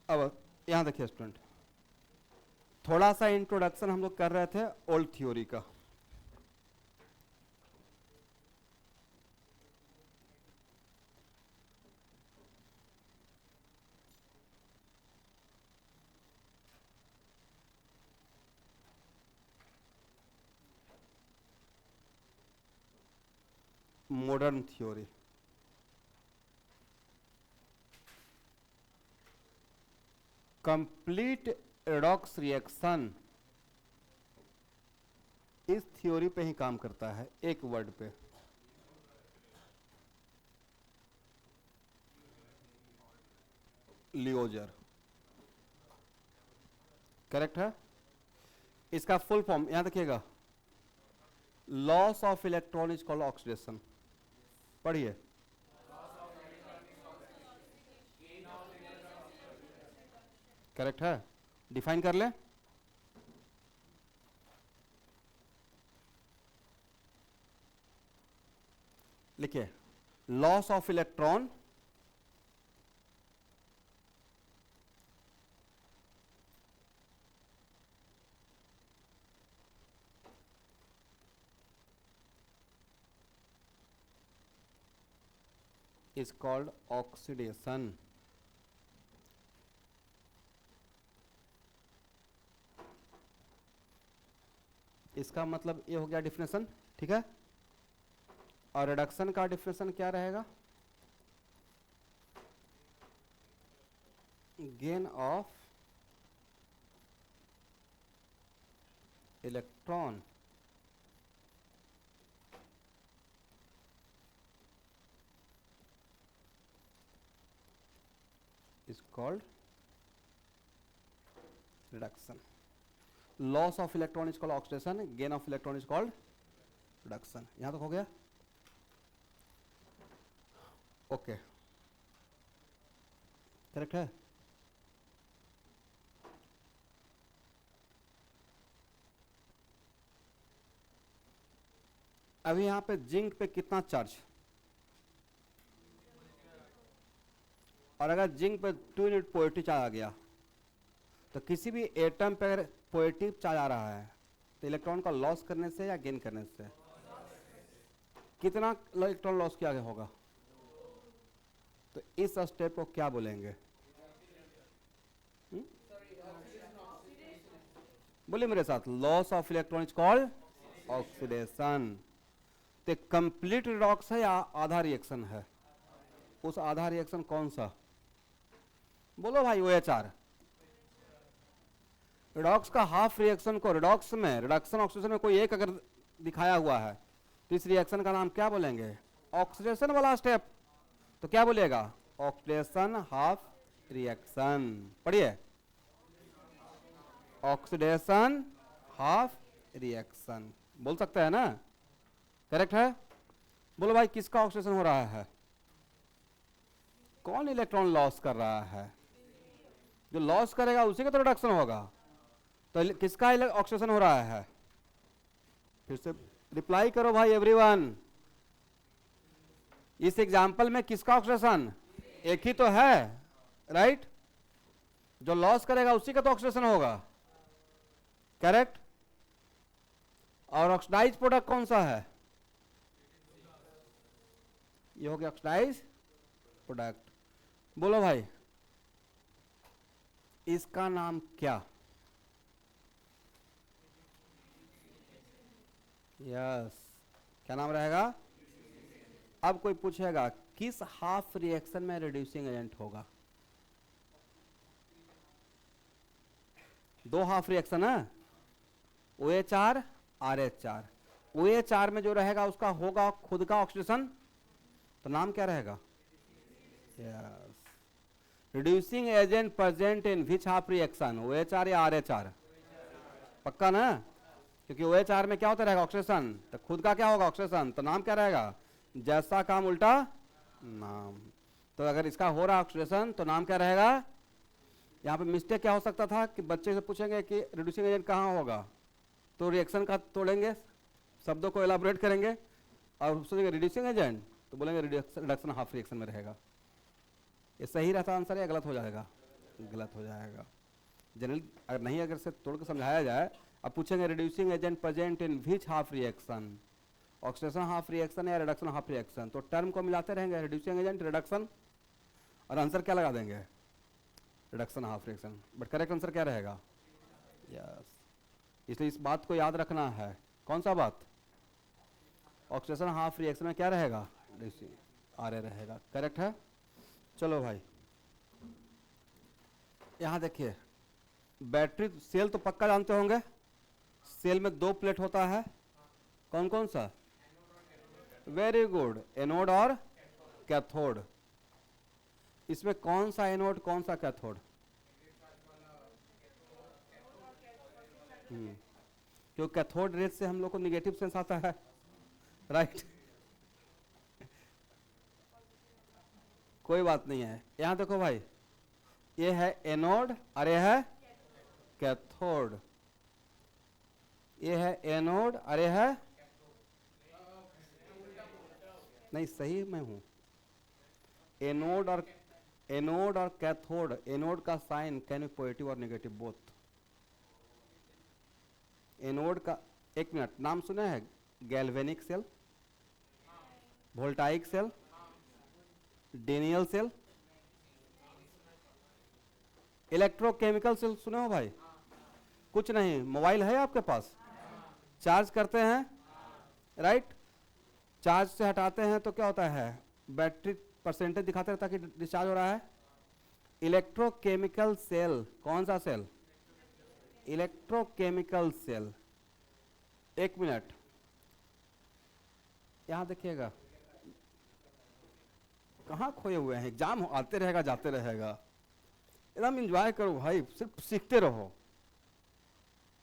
अब यहां देखिए स्टूडेंट, थोड़ा सा इंट्रोडक्शन हम लोग कर रहे थे ओल्ड थ्योरी का। Modern theory, complete redox reaction इस थ्योरी पे ही काम करता है, एक वर्ड पे, लियोजर, करेक्ट है? इसका फुल फॉर्म यहां देखिएगा, loss of electron is called oxidation. पढ़िए, करेक्ट है? डिफाइन कर ले। लिखिए, loss of electron is called oxidation। इसका मतलब ये हो गया डिफिनेशन, ठीक है। और रिडक्शन का डिफिनेशन क्या रहेगा? Gain of electron is called reduction। Loss of electron is called oxidation, gain of electron is called reduction। यहां तक हो गया? ओके, करेक्ट है। अभी यहां पे जिंक पे कितना चार्ज, और अगर जिंक पे 2 यूनिट पॉजिटिव चार्ज आ गया तो किसी भी एटम पे अगर पॉजिटिव चार्ज आ रहा है तो इलेक्ट्रॉन का लॉस करने से या गेन करने से? कितना इलेक्ट्रॉन लॉस किया गया होगा? तो इस स्टेप को क्या बोलेंगे? बोलिए मेरे साथ, loss of electron is called oxidation. तो कंप्लीट रिडॉक्स है या आधा रिएक्शन है? उस आधा रिएक्शन कौन सा? बोलो भाई, OH। रिडॉक्स का हाफ रिएक्शन को रिडॉक्स में, रिडक्शन ऑक्सीडेशन में कोई एक अगर दिखाया हुआ है तो इस रिएक्शन का नाम क्या बोलेंगे? ऑक्सीडेशन वाला स्टेप। तो क्या बोलिएगा? Oxidation half reaction. पढ़िए, ऑक्सीडेशन हाफ रिएक्शन बोल सकते हैं ना? करेक्ट है। बोलो भाई, किसका ऑक्सीडेशन हो रहा है? कौन इलेक्ट्रॉन लॉस कर रहा है? जो लॉस करेगा उसी का तो रिडक्शन होगा। तो किसका ऑक्सीडेशन हो रहा है? फिर से रिप्लाई करो भाई एवरीवन। इस एग्जांपल में किसका ऑक्सीडेशन? एक ही तो है, राइट। जो लॉस करेगा उसी का तो ऑक्सीडेशन होगा, करेक्ट। और ऑक्सीडाइज प्रोडक्ट कौन सा है? ये हो गया ऑक्सीडाइज प्रोडक्ट। बोलो भाई, इसका नाम क्या? यस, क्या नाम रहेगा? अब कोई पूछेगा किस हाफ रिएक्शन में रिड्यूसिंग एजेंट होगा? 2 हाफ रिएक्शन है, OH RH। OH में जो रहेगा उसका होगा खुद का ऑक्सीडेशन, तो नाम क्या रहेगा? Yes, reducing agent present in which half reaction? OH या RH? पक्का ना? क्योंकि OH में क्या होता रहेगा? ऑक्सीडेशन। तो खुद का क्या होगा? ऑक्सीडेशन। तो नाम क्या रहेगा? जैसा काम उल्टा नाम। तो अगर इसका हो रहा ऑक्सीडेशन तो नाम क्या रहेगा? यहाँ पे मिस्टेक क्या हो सकता था कि बच्चे से पूछेंगे कि रिड्यूसिंग एजेंट कहाँ होगा, तो रिएक्शन का तोड़ेंगे, शब्दों को एलाबोरेट करेंगे और सोचेंगे रिड्यूसिंग एजेंट, तो बोलेंगे रिडक्शन हाफ रिएक्शन में रहेगा। ये सही रहता आंसर या गलत हो जाएगा? गलत हो जाएगा। जनरल अगर नहीं, अगर से तोड़ के समझाया जाए, अब पूछेंगे reducing agent present in which half reaction? Oxidation half reaction या रिडक्शन हाफ रिएक्शन? तो टर्म को मिलाते रहेंगे, रिड्यूसिंग एजेंट, रिडक्शन, और आंसर क्या लगा देंगे? Reduction half reaction. But correct answer क्या रहेगा? यस। इसलिए इस बात को याद रखना है। कौन सा बात? ऑक्सीडेशन हाफ रिएक्शन में क्या रहेगा? RA रहेगा। करेक्ट है। चलो भाई, यहां देखिए, बैटरी सेल तो पक्का जानते होंगे। सेल में 2 प्लेट होता है, कौन कौन सा? वेरी गुड, एनोड और कैथोड। इसमें कौन सा एनोड, कौन सा कैथोड? क्योंकि कैथोड रेज से हम लोग को निगेटिव सेंस आता है, राइट। कोई बात नहीं है। यहां देखो भाई, ये है एनोड और ये है कैथोड, ये है एनोड और ये है, नहीं सही मैं हूं, एनोड और कैथोड, एनोड का साइन कैन बी पॉजिटिव और नेगेटिव बोथ। एनोड का, एक मिनट, नाम सुना है galvanic cell, voltaic cell, Daniell cell, electrochemical cell सुना हो भाई? कुछ नहीं, मोबाइल है आपके पास, चार्ज करते हैं, राइट, चार्ज से हटाते हैं तो क्या होता है, बैटरी परसेंटेज दिखाते रहता है कि डिस्चार्ज हो रहा है। इलेक्ट्रोकेमिकल सेल, कौन सा सेल? Electrochemical cell. एक मिनट, यहां देखिएगा, कहाँ खोए हुए हैं, एग्जाम आते रहेगा जाते रहेगा, एकदम एंजॉय करो भाई, सिर्फ सीखते रहो,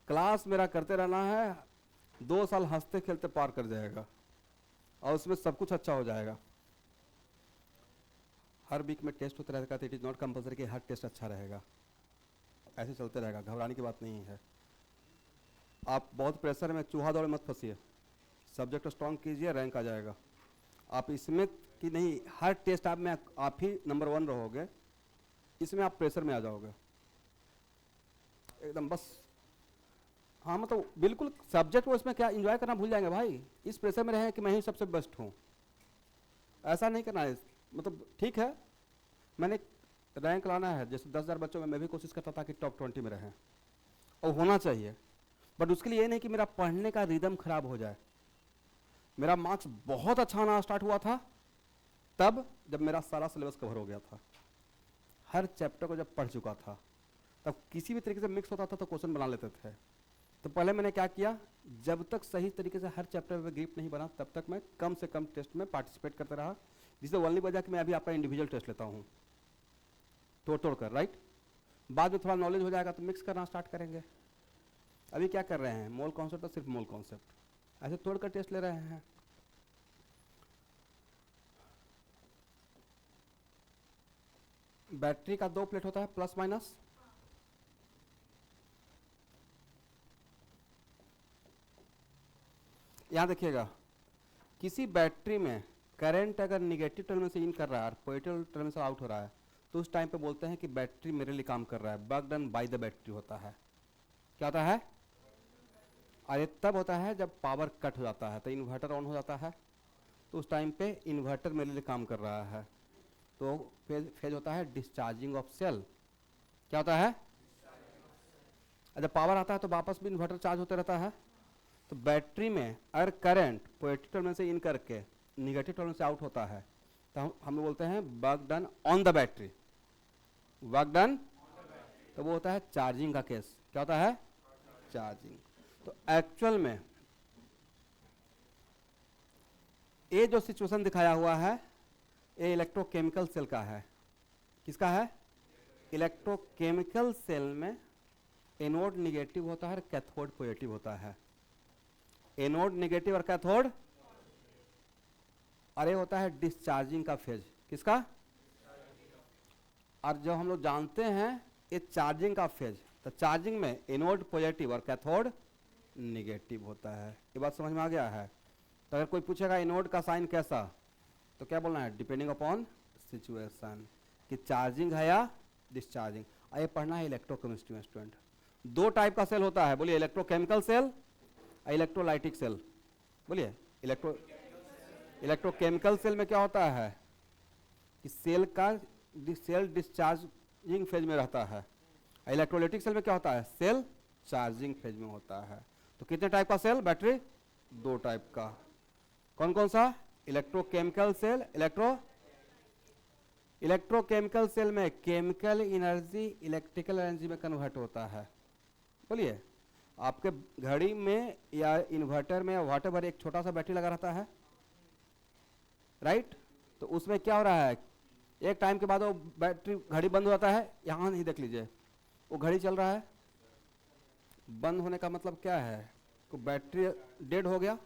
क्लास मेरा करते रहना है, 2 साल हंसते खेलते पार कर जाएगा और उसमें सब कुछ अच्छा हो जाएगा। हर वीक में टेस्ट होता रहेगा, तो इट इज नॉट कंपल्सरी कि हर टेस्ट अच्छा रहेगा, ऐसे चलते रहेगा, घबराने की बात नहीं है। आप बहुत प्रेशर में चूहा दौड़ मत फंसिए, सब्जेक्ट स्ट्रॉन्ग कीजिए, रैंक आ जाएगा। आप इसमें कि नहीं हर टेस्ट आप में आप ही नंबर 1 रहोगे, इसमें आप प्रेशर में आ जाओगे एकदम, बस हाँ मतलब बिल्कुल सब्जेक्ट को इसमें क्या एंजॉय करना भूल जाएंगे भाई, इस प्रेशर में रहे कि मैं ही सबसे बेस्ट हूँ, ऐसा नहीं करना है। मतलब ठीक है, मैंने रैंक लाना है, जैसे 10,000 बच्चों में मैं भी कोशिश करता था कि टॉप 20 में रहें, और होना चाहिए, बट उसके लिए ये नहीं कि मेरा पढ़ने का रिदम खराब हो जाए। मेरा मार्क्स बहुत अच्छा आना स्टार्ट हुआ था तब जब मेरा सारा सिलेबस कवर हो गया था, हर चैप्टर को जब पढ़ चुका था, तब किसी भी तरीके से मिक्स होता था तो क्वेश्चन बना लेते थे। तो पहले मैंने क्या किया, जब तक सही तरीके से हर चैप्टर में ग्रिप नहीं बना तब तक मैं कम से कम टेस्ट में पार्टिसिपेट करता रहा, जिससे ओनली वजह कि मैं अभी आपका इंडिविजुअल टेस्ट लेता हूँ तोड़ कर, राइट। बाद में थोड़ा नॉलेज हो जाएगा तो मिक्स करना स्टार्ट करेंगे। अभी क्या कर रहे हैं, मोल कॉन्सेप्ट और सिर्फ मोल कॉन्सेप्ट, ऐसे तोड़कर टेस्ट ले रहे हैं। बैटरी का 2 प्लेट होता है, प्लस माइनस, यहां देखिएगा, किसी बैटरी में करंट अगर निगेटिव टर्मिनल से इन कर रहा है और पॉजिटिव टर्मिनल से आउट हो रहा है तो उस टाइम पे बोलते हैं कि बैटरी मेरे लिए काम कर रहा है, work done by the battery होता है। क्या होता है? और ये तब होता है जब पावर कट हो जाता है तो इन्वर्टर ऑन हो जाता है, तो उस टाइम पे इन्वर्टर मेरे लिए काम कर रहा है, तो फेज होता है डिस्चार्जिंग ऑफ सेल। क्या होता है? जब पावर आता है तो वापस भी इन्वर्टर चार्ज होते रहता है। तो बैटरी में अगर करंट पॉजिटिव टर्मिनल से इन करके निगेटिव टर्मिनल से आउट होता है तो हम बोलते हैं work done on the battery, work done, तो वो होता है चार्जिंग का केस। क्या होता है? चार्जिंग। तो एक्चुअल में ये जो सिचुएशन दिखाया हुआ है ये इलेक्ट्रोकेमिकल सेल का है। किसका है? इलेक्ट्रोकेमिकल सेल में एनोड निगेटिव होता है और कैथोड पॉजिटिव होता है। एनोड निगेटिव और कैथोड, और ये होता है डिस्चार्जिंग का फेज। किसका? और जो हम लोग जानते हैं ये चार्जिंग का फेज, तो चार्जिंग में एनोड पॉजिटिव और कैथोड निगेटिव होता है। ये बात समझ में आ गया है? तो अगर कोई पूछेगा एनोड का साइन कैसा, तो क्या बोलना है? डिपेंडिंग अपॉन सिचुएशन, कि चार्जिंग है या डिस्चार्जिंग। और ये पढ़ना है इलेक्ट्रोकेमिस्ट्री में स्टूडेंट। 2 टाइप का सेल होता है, बोलिए, इलेक्ट्रोकेमिकल सेल, इलेक्ट्रोलाइटिक सेल। बोलिए, इलेक्ट्रोकेमिकल सेल में क्या होता है कि सेल डिस्चार्जिंग फेज में रहता है। इलेक्ट्रोलाइटिक सेल में क्या होता है? सेल चार्जिंग फेज में होता है। तो कितने टाइप का सेल? बैटरी 2 टाइप का। कौन कौन सा? इलेक्ट्रोकेमिकल सेल, इलेक्ट्रोकेमिकल सेल में केमिकल एनर्जी इलेक्ट्रिकल एनर्जी में कन्वर्ट होता है। बोलिए, आपके घड़ी में या इन्वर्टर में या व्हाटएवर एक छोटा सा बैटरी लगा रहता है, राइट। तो उसमें क्या हो रहा है, एक टाइम के बाद वो बैटरी घड़ी बंद हो जाता है। यहाँ नहीं, देख लीजिए, वो घड़ी चल रहा है, बंद होने का मतलब क्या है? तो बैटरी डेड हो गया,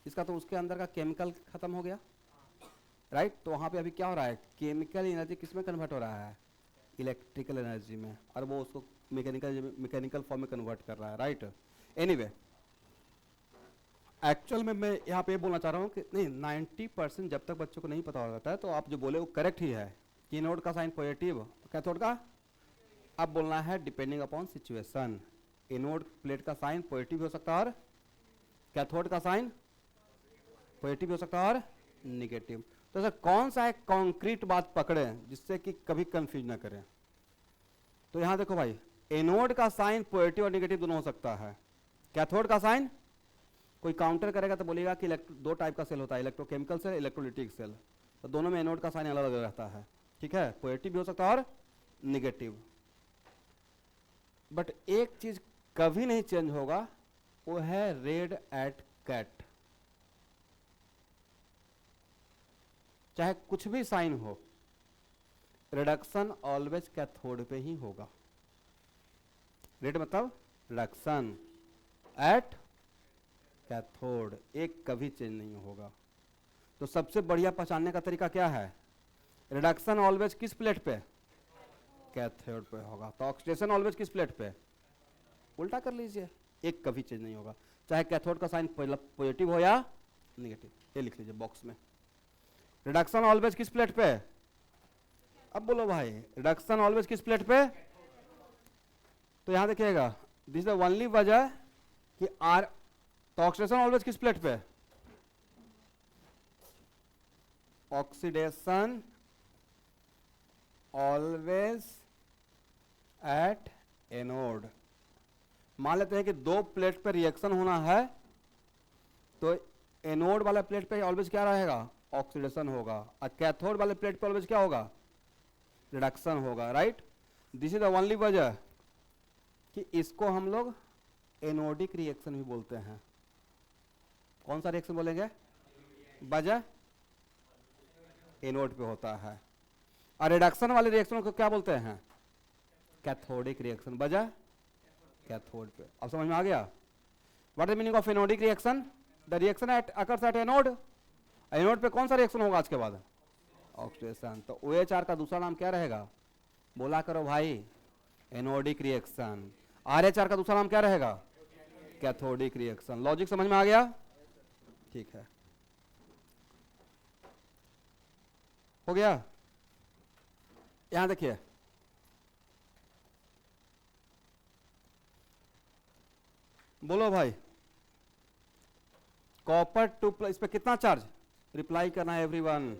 इसका तो उसके अंदर का केमिकल खत्म हो गया, राइट। तो वहाँ पे अभी क्या हो रहा है? केमिकल एनर्जी किस में कन्वर्ट हो रहा है? इलेक्ट्रिकल एनर्जी में, और वो उसको मैकेनिकल फॉर्म में कन्वर्ट कर रहा है, राइट। एनीवे एक्चुअल में मैं यहाँ पे ये बोलना चाह रहा हूँ कि नहीं, 90% जब तक बच्चों को नहीं पता होता है तो आप जो बोले वो करेक्ट ही है कि एनोड का साइन पॉजिटिव, कैथोड का। अब बोलना है depending upon situation, anode plate का साइन पॉजिटिव हो सकता है और कैथोड का साइन पॉजिटिव हो सकता है और निगेटिव। तो सर कौन सा एक कॉन्क्रीट बात पकड़े जिससे कि कभी कंफ्यूज ना करें। तो यहां देखो भाई, एनोड का साइन पॉजिटिव और निगेटिव दोनों हो सकता है। कैथोड का साइन, कोई काउंटर करेगा तो बोलेगा कि दो टाइप का सेल होता है, इलेक्ट्रोकेमिकल सेल, इलेक्ट्रोलिटिक सेल। तो दोनों में एनोड का साइन अलग अलग रहता है, ठीक है, पॉजिटिव भी हो सकता है और निगेटिव। बट एक चीज कभी नहीं चेंज होगा, वो है रेड एट कैट। चाहे कुछ भी साइन हो, रिडक्शन ऑलवेज कैथोड पे ही होगा। रेड मतलब रिडक्शन एट कैथोड, एक कभी चेंज नहीं होगा। तो सबसे बढ़िया पहचानने का तरीका क्या है, रिडक्शन ऑलवेज किस प्लेट पे, कैथोड पे होगा। तो ऑक्सीडेशन ऑलवेज किस प्लेट पे, उल्टा कर लीजिए, एक कभी चेंज नहीं होगा, चाहे कैथोड का साइन पॉजिटिव हो या निगेटिव। ये लिख लीजिए बॉक्स में, रिडक्शन ऑलवेज किस प्लेट पे। अब बोलो भाई, रिडक्शन ऑलवेज किस प्लेट पे। तो यहां देखिएगा, दिस द ओनली वजह कि आर, तो ऑक्सीडेशन ऑलवेज किस प्लेट पे, ऑक्सीडेशन ऑलवेज एट एनोड। मान लेते हैं कि दो प्लेट पे रिएक्शन होना है, तो एनोड वाला प्लेट पे ऑलवेज क्या रहेगा, ऑक्सीडेशन होगा, और कैथोड वाले प्लेट पे ऑलवेज क्या होगा, रिडक्शन होगा, right. This is the only वजह कि इसको हम लोग एनोडिक रिएक्शन भी बोलते हैं। कौन सा रिएक्शन बोलेंगे, वजह एनोड पे होता है। और रिडक्शन वाले रिएक्शन को क्या बोलते हैं, कैथोडिक रिएक्शन, वजह कैथोड पे। अब समझ में आ गया, what is the meaning of anodic reaction, the reaction at occurs at anode. Anode पे कौन सा रिएक्शन होगा आज के बाद, ऑक्सीडेशन। तो OH का दूसरा नाम क्या रहेगा, बोला करो भाई, एनोडिक रिएक्शन। RH का दूसरा नाम क्या रहेगा, कैथोडिक रिएक्शन। लॉजिक समझ में आ गया, ठीक है, हो गया। यहां देखिए, बोलो भाई, कॉपर टू प्लस, इस पे कितना चार्ज, रिप्लाई करना है एवरीवन।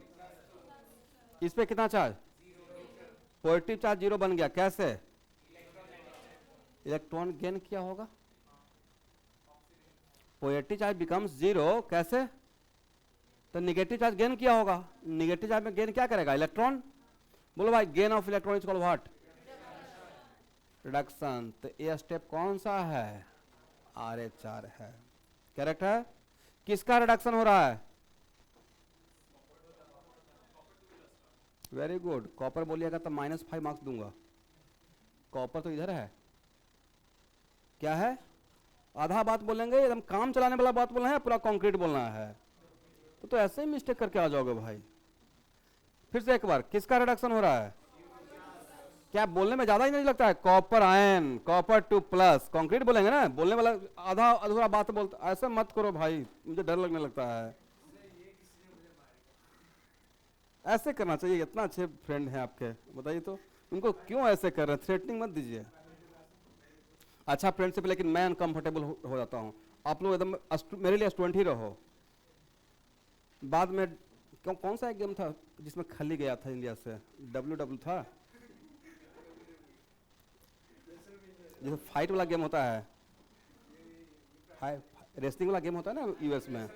इस पे कितना चार्ज, पॉजिटिव चार्ज जीरो बन गया, कैसे, इलेक्ट्रॉन गेन किया होगा, पॉजिटिव चार्ज बिकम्स जीरो, कैसे, तो निगेटिव चार्ज गेन किया होगा, निगेटिव चार्ज में गेन क्या करेगा, इलेक्ट्रॉन। बोलो भाई, gain of electron is called what, reduction. तो ये स्टेप कौन सा है, RH है, करेक्ट है। किसका रिडक्शन हो रहा है, वेरी गुड। कॉपर बोलिएगा तो -5 मार्क्स दूंगा, कॉपर तो इधर है, क्या है, आधा बात बोलेंगे, एकदम काम चलाने वाला बात बोलना है, पूरा कंक्रीट बोलना है, तो ऐसे ही मिस्टेक करके आ जाओगे भाई। फिर से एक बार, किसका रिडक्शन हो रहा है, क्या बोलने में ज्यादा ही नहीं लगता है, copper ion, copper two plus, concrete बोलेंगे ना, बोलने वाला आधा अधूरा बात बोलता, ऐसे मत करो भाई, मुझे डर लगने लगता है। ऐसे करना चाहिए, इतना अच्छे फ्रेंड हैं आपके, बताइए तो उनको क्यों ऐसे कर रहे हैं, थ्रेटनिंग मत दीजिए। अच्छा फ्रेंडशिप, लेकिन मैं अनकंफर्टेबल हो जाता हूँ, आप लोग एकदम मेरे लिए स्टूडेंट ही रहो। बाद में कौन सा एक गेम था जिसमें खली गया था इंडिया से, WW था, जैसे फाइट वाला गेम होता है, रेसलिंग वाला गेम होता है ना US में,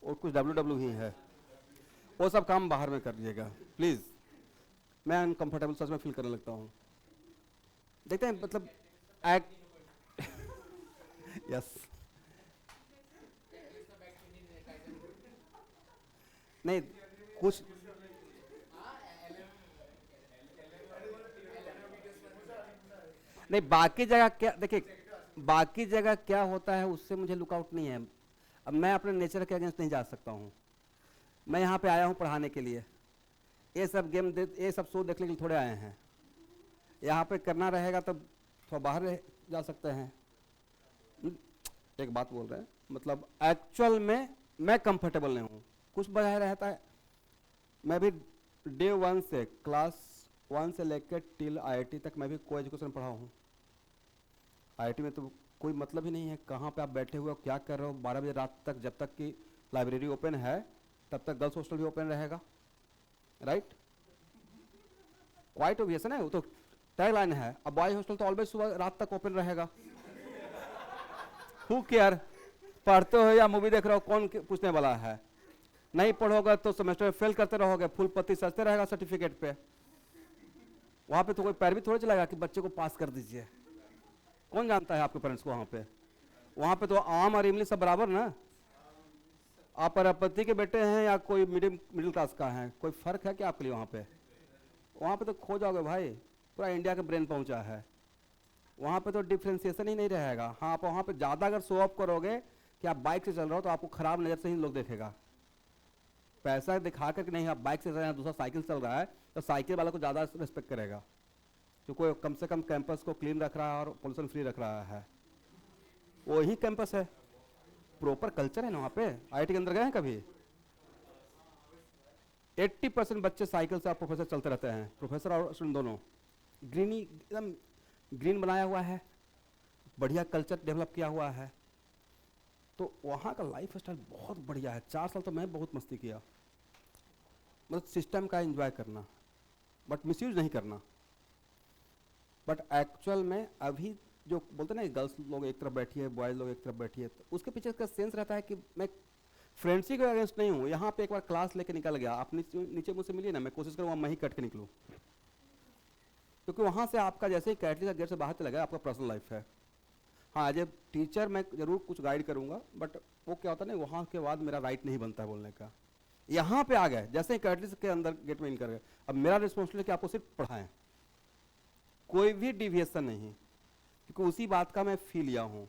और कुछ WW ही है, वो सब काम बाहर में कर दीजिएगा प्लीज। मैं अनकंफर्टेबल सच में फील करने लगता हूँ, देखते हैं मतलब एक्ट यस नहीं कुछ नहीं, बाकी जगह क्या देखिए, बाकी जगह क्या होता है उससे मुझे लुकआउट नहीं है। अब मैं अपने नेचर के अगेंस्ट नहीं जा सकता हूँ, मैं यहाँ पे आया हूँ पढ़ाने के लिए, ये सब ये सब शो देखने के लिए थोड़े आए हैं। यहाँ पे करना रहेगा तब थोड़ा बाहर जा सकते हैं। एक बात बोल रहे हैं, मतलब एक्चुअल में मैं कंफर्टेबल नहीं हूँ, कुछ वजह रहता है। मैं भी डे 1 से क्लास 1 से लेकर टिल IIT तक मैं भी को एजुकेशन पढ़ा हूँ। IIT में तो कोई मतलब ही नहीं है कहाँ पे आप बैठे हुए हो, क्या कर रहे हो। 12 बजे रात तक, जब तक कि लाइब्रेरी ओपन है तब तक गर्ल्स हॉस्टल भी ओपन रहेगा, राइट? क्वाइट ऑब्वियस है ना, वो तो टैग लाइन है। अब बॉयज हॉस्टल तो ऑलवेज सुबह रात तक ओपन रहेगा। हु केयर, पढ़ते हो या मूवी देख रहे हो, कौन पूछने वाला है। नहीं पढ़ोगे तो सेमेस्टर में फेल करते रहोगे, फुल पत्ती सजते रहेगा सर्टिफिकेट पे। वहां पे तो कोई पैर भी थोड़ा चलाएगा कि बच्चे को पास कर दीजिए। कौन जानता है आपके पेरेंट्स को वहां पे? वहां पे तो आम और इमली सब बराबर ना। आप अरबपति के बेटे हैं या कोई मिडिल क्लास का है, कोई फर्क है क्या आपके लिए? वहां पे तो खो जाओगे भाई, पूरा इंडिया का ब्रेन पहुंचा है। वहां पे तो डिफ्रेंसिएशन ही नहीं रहेगा। हाँ, आप वहां पे ज्यादा अगर शो ऑफ करोगे कि आप बाइक से चल रहे हो तो आपको खराब नजर से ही लोग देखेगा। पैसा दिखा कर कि नहीं आप बाइक से चल रहे हैं, दूसरा साइकिल चल रहा है, तो साइकिल वाला को ज्यादा रिस्पेक्ट करेगा, क्योंकि कम से कम कैंपस को क्लीन रख रहा है और पोल्यूशन फ्री रख रहा है। वही कैंपस है, प्रॉपर कल्चर है ना वहाँ पे। IIT के अंदर गए हैं कभी? 80% बच्चे साइकिल से आप प्रोफेसर चलते रहते हैं, प्रोफेसर और स्टूडेंट दोनों। ग्रीनी एकदम ग्रीन बनाया हुआ है, बढ़िया कल्चर डेवलप किया हुआ है। तो वहाँ का लाइफ स्टाइल बहुत बढ़िया है। 4 साल तो मैं बहुत मस्ती किया, मतलब सिस्टम का एंजॉय करना, बट मिसयूज नहीं करना। बट एक्चुअल में अभी जो बोलते ना गर्ल्स लोग एक तरफ बैठी है, बॉयज लोग एक तरफ बैठी है, तो उसके पीछे का सेंस रहता है कि मैं फ्रेंडशिप के अगेंस्ट नहीं हूँ। यहाँ पे एक बार क्लास लेके निकल गया, आप नीचे मुझसे मिलिए ना, मैं कोशिश करूँगा मैं ही कट के निकलूँ, क्योंकि वहाँ से आपका जैसे ही कैटरी का गेट से बाहर चला गया आपका पर्सनल लाइफ है। हाँ, एज ए टीचर मैं जरूर कुछ गाइड करूँगा, बट वो क्या होता है ना, वहाँ के बाद मेरा राइट नहीं बनता बोलने का। यहाँ पे आ गए, जैसे ही कैटरी के अंदर गेट में इन कर गए, अब मेरा रिस्पॉन्सिबिलिटी कि आपको सिर्फ पढ़ाएं, कोई भी डिविएशन नहीं, क्योंकि उसी बात का मैं फील लिया हूँ।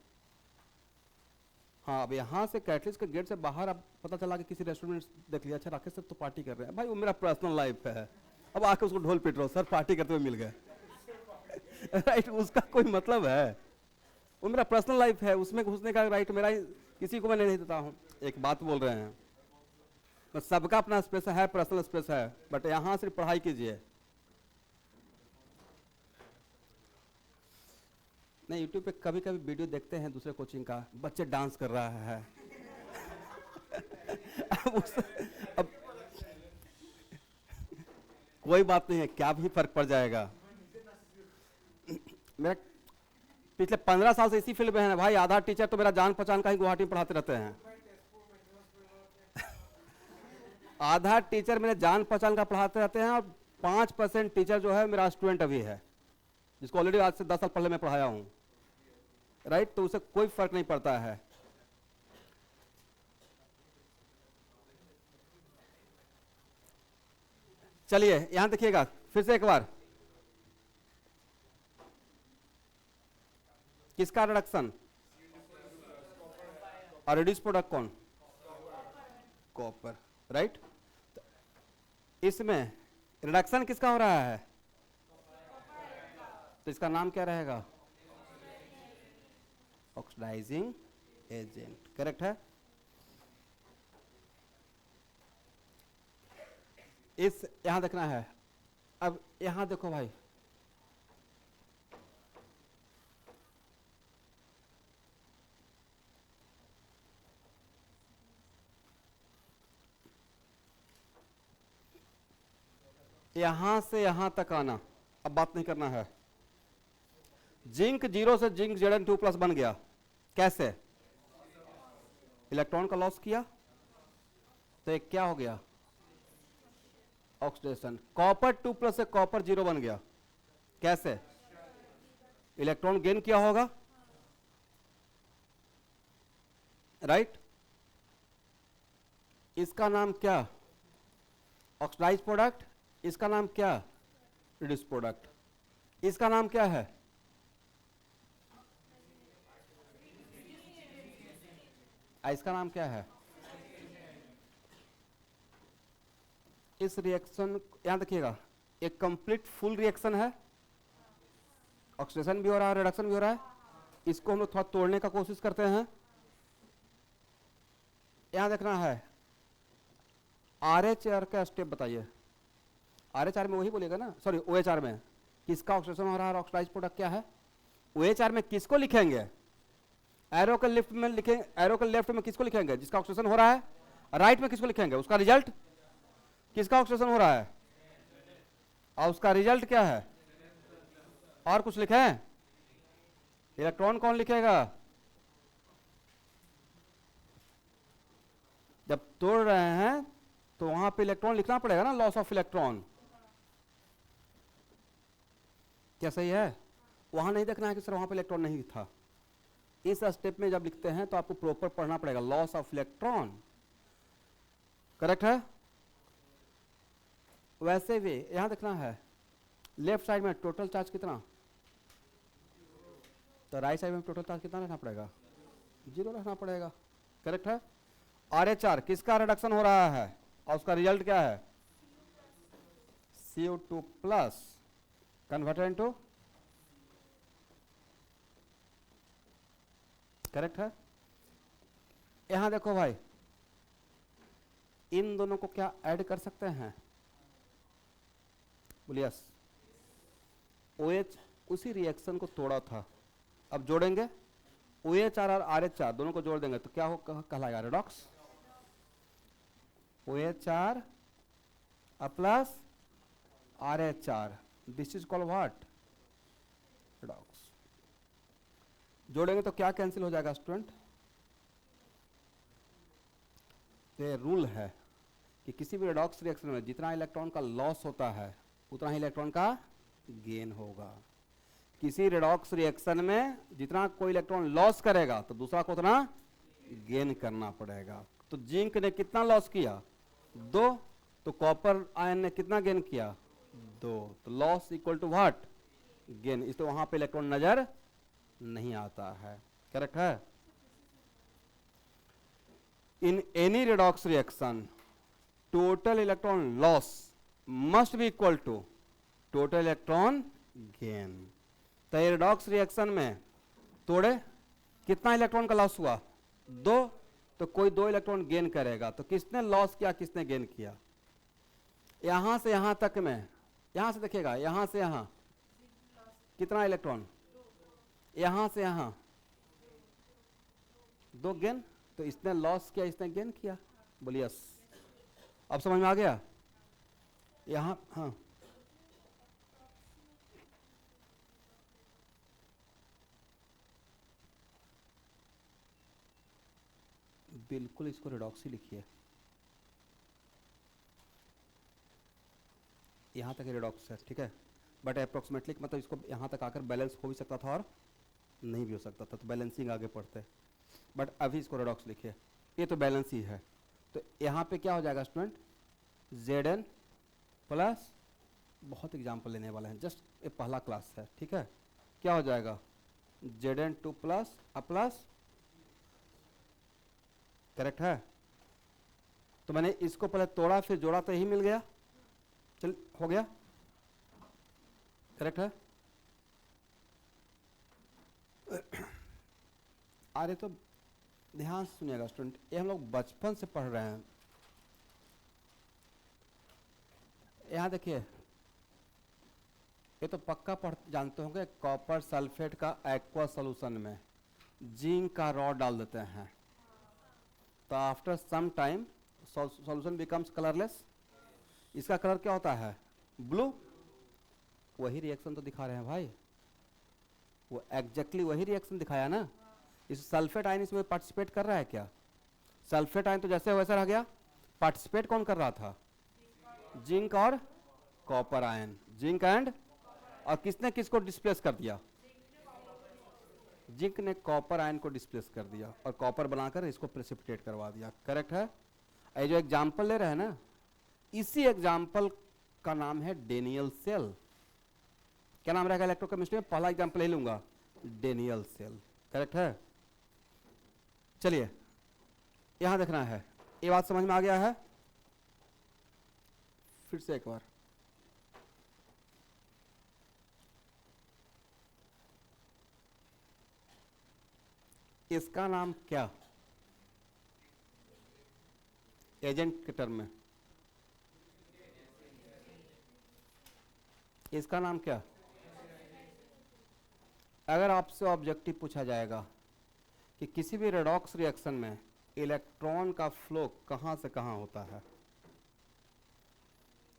हाँ, अब यहाँ से कैटलिस्ट के गेट से बाहर अब पता चला कि किसी रेस्टोरेंट में देख लिया, अच्छा राकेश सर तो पार्टी कर रहे हैं, भाई वो मेरा पर्सनल लाइफ है। अब आके उसको ढोल पीट रहा हूँ, सर पार्टी करते हुए मिल गए। राइट, उसका कोई मतलब है? वो मेरा पर्सनल लाइफ है, उसमें घुसने का राइट मेरा किसी को मैं नहीं देता हूँ। एक बात बोल रहे हैं, बस सबका अपना स्पेस है, पर्सनल स्पेस है, बट यहाँ सिर्फ पढ़ाई कीजिए। नहीं, यूट्यूब पे कभी कभी वीडियो देखते हैं दूसरे कोचिंग का, बच्चे डांस कर रहा है। अब कोई बात नहीं है, क्या भी फर्क पड़ जाएगा। मेरा पिछले 15 साल से इसी फील्ड में है भाई। आधा टीचर तो मेरा जान पहचान का ही गुवाहाटी में पढ़ाते रहते हैं। आधा टीचर मेरे जान पहचान का पढ़ाते रहते हैं, और 5% टीचर जो है मेरा स्टूडेंट अभी है, जिसको ऑलरेडी आज से 10 साल पहले मैं पढ़ाया हूँ। राइट, तो उसे कोई फर्क नहीं पड़ता है। चलिए यहां देखिएगा फिर से एक बार, किसका रिडक्शन और रिड्यूस प्रोडक्ट कौन? Copper, right. इसमें रिडक्शन किसका हो रहा है? तो इसका नाम क्या रहेगा? ऑक्सीडाइजिंग एजेंट, करेक्ट है। इस यहां देखना है। अब यहां देखो भाई, यहां से यहां तक आना, अब बात नहीं करना है। जिंक 0 से जिंक Zn2+ बन गया, कैसे? इलेक्ट्रॉन का लॉस किया, तो एक क्या हो गया? ऑक्सीडेशन। कॉपर 2+ से कॉपर 0 बन गया, कैसे? इलेक्ट्रॉन गेन किया होगा, राइट। इसका नाम क्या? Oxidize product. इसका नाम क्या? Reduce product. इसका नाम क्या है? इसका नाम क्या है? इस रिएक्शन, यहां देखिएगा, एक कंप्लीट फुल रिएक्शन है, ऑक्सीडेशन भी हो रहा है, रिडक्शन भी हो रहा है। इसको हम लोग थोड़ा तोड़ने का कोशिश करते हैं। यहां देखना है RH का स्टेप बताइए। RH में वही बोलेगा ना, सॉरी OH में किसका ऑक्सीडेशन हो रहा है, ऑक्सीडाइज प्रोडक्ट क्या है। OH में किसको लिखेंगे, एरो के लेफ्ट में लिखेंगे, एरो के लेफ्ट में किसको लिखेंगे, जिसका ऑक्सीडेशन हो रहा है। राइट में किसको लिखेंगे, उसका रिजल्ट, किसका ऑक्सीडेशन हो रहा है और उसका रिजल्ट क्या है। और कुछ लिखें, इलेक्ट्रॉन कौन लिखेगा, जब तोड़ रहे हैं तो वहां पे इलेक्ट्रॉन लिखना पड़ेगा ना, लॉस ऑफ इलेक्ट्रॉन। क्या सही है, वहां नहीं देखना है कि सर वहां पे इलेक्ट्रॉन नहीं था। इस स्टेप में जब लिखते हैं तो आपको प्रॉपर पढ़ना पड़ेगा, लॉस ऑफ इलेक्ट्रॉन, करेक्ट है। वैसे भी यहां देखना है लेफ्ट साइड में टोटल चार्ज कितना, तो राइट साइड में टोटल चार्ज कितना रखना पड़ेगा, 0 रखना पड़ेगा, करेक्ट है। RH किसका रिडक्शन हो रहा है और उसका रिजल्ट क्या है, CO2 plus converted into, correct है। यहां देखो भाई, इन दोनों को क्या ऐड कर सकते हैं, बोलिए यस। OH उसी रिएक्शन को तोड़ा था, अब जोड़ेंगे OH और RH दोनों को जोड़ देंगे तो क्या हो कहलाएगा, redox. OH plus RH, this is called what, redox. जोड़ेंगे तो क्या कैंसिल हो जाएगा स्टूडेंट, ये रूल है कि किसी भी रेडॉक्स रिएक्शन में जितना इलेक्ट्रॉन का लॉस होता है उतना ही इलेक्ट्रॉन का गेन होगा। किसी रेडॉक्स रिएक्शन में जितना कोई इलेक्ट्रॉन लॉस करेगा तो दूसरा को उतना गेन करना पड़ेगा। तो जिंक ने कितना लॉस किया, 2, तो कॉपर आयन ने कितना गेन किया, 2, तो loss equal to what, gain. इसलिए वहां पे इलेक्ट्रॉन नजर नहीं आता है, करेक्ट है। In any redox reaction total electron loss must be equal to total electron gain. तो ये रेडॉक्स रिएक्शन में तोड़े कितना इलेक्ट्रॉन का लॉस हुआ, 2, तो कोई 2 इलेक्ट्रॉन गेन करेगा। तो किसने लॉस किया, किसने गेन किया, यहां से यहां तक में, यहां से देखिएगा, यहां से यहां कितना इलेक्ट्रॉन, यहां से यहां 2 गेन, तो इसने लॉस किया, इसने गेन किया, बोलिए यस। अब समझ में आ गया। यहां हाँ, बिल्कुल इसको रेडॉक्स ही लिखिए, यहां तक रेडॉक्स है, ठीक है। बट अप्रोक्सीमेटली मतलब इसको यहां तक आकर बैलेंस हो भी सकता था और नहीं भी हो सकता था, तो बैलेंसिंग आगे पढ़ते, बट अभी इसको रेडॉक्स लिखिए, ये तो बैलेंस ही है। तो यहाँ पे क्या हो जाएगा स्टूडेंट, Zn प्लस, बहुत एग्जाम्पल लेने वाले हैं, जस्ट ये पहला क्लास है, ठीक है। क्या हो जाएगा, Zn2 प्लस प्लस, करेक्ट है। तो मैंने इसको पहले तोड़ा फिर जोड़ा तो यही मिल गया, चल हो गया, करेक्ट है। अरे तो ध्यान से सुनिएगा स्टूडेंट, ये हम लोग बचपन से पढ़ रहे हैं। यहाँ देखिए, ये तो पक्का पढ़ जानते होंगे, कॉपर सल्फेट का एक्वा सॉल्यूशन में जिंक का रॉड डाल देते हैं, तो after some time solution becomes colourless. इसका कलर क्या होता है, ब्लू। वही रिएक्शन तो दिखा रहे हैं भाई, वो एग्जैक्टली वही रिएक्शन दिखाया ना। इस सल्फेट आयन इसमें पार्टिसिपेट कर रहा है क्या, सल्फेट आयन तो जैसे वैसा रह गया, पार्टिसिपेट कौन कर रहा था, जिंक और कॉपर आयन, जिंक एंड, और किसने किसको डिस्प्लेस कर दिया, जिंक ने कॉपर आयन को डिस्प्लेस कर दिया और कॉपर बनाकर इसको प्रेसिपिटेट करवा दिया, करेक्ट है। ये जो एग्जाम्पल ले रहे हैं ना, इसी एग्जाम्पल का नाम है डेनियल सेल। क्या नाम रहेगा इलेक्ट्रोकेमिस्ट्री में, पहला एग्जाम्पल ले लूंगा, डेनियल सेल, करेक्ट है। चलिए यहां देखना है, ये बात समझ में आ गया है। फिर से एक बार, इसका नाम क्या, एजेंट के टर्म में इसका नाम क्या? अगर आपसे ऑब्जेक्टिव पूछा जाएगा कि किसी भी रेडॉक्स रिएक्शन में इलेक्ट्रॉन का फ्लो कहां से कहां होता है,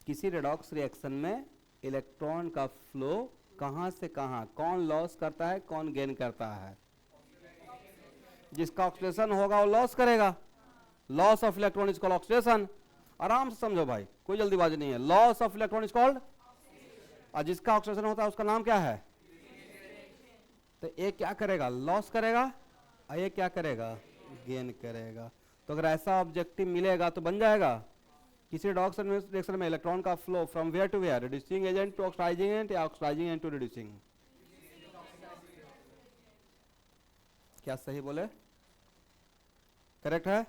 किसी रेडॉक्स रिएक्शन में इलेक्ट्रॉन का फ्लो कहां से कहां, कौन लॉस करता है कौन गेन करता है? जिसका ऑक्सीडेशन होगा वो लॉस करेगा, loss of electron is called oxidation. आराम से समझो भाई, कोई जल्दीबाजी नहीं है, loss of electron is called, और जिसका ऑक्सीडेशन होता है उसका नाम क्या है? तो ये क्या करेगा, लॉस करेगा, और ये क्या करेगा, गेन करेगा। तो अगर ऐसा ऑब्जेक्टिव मिलेगा तो बन जाएगा किसी रेडॉक्स रिएक्शन में इलेक्ट्रॉन का flow from where to where, reducing agent to oxidizing agent या ऑक्सीडाइजिंग एजेंट टू रिड्यूसिंग। क्या सही बोले? करेक्ट है।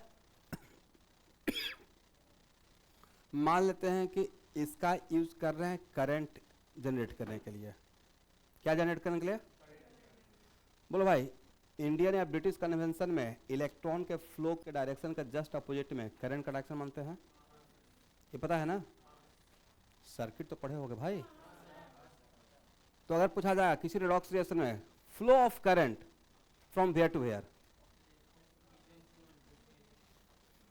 मान लेते हैं कि इसका यूज कर रहे हैं करंट जनरेट करने के लिए। क्या जनरेट करने के लिए? बोलो भाई, इंडियन या ब्रिटिश कन्वेंशन में इलेक्ट्रॉन के फ्लो के डायरेक्शन का जस्ट अपोजिट में करंट का डायरेक्शन मानते हैं, ये पता है ना? सर्किट तो पढ़े होगे भाई। तो अगर पूछा जाए किसी रेडॉक्स रिएक्शन में flow of current from where to where,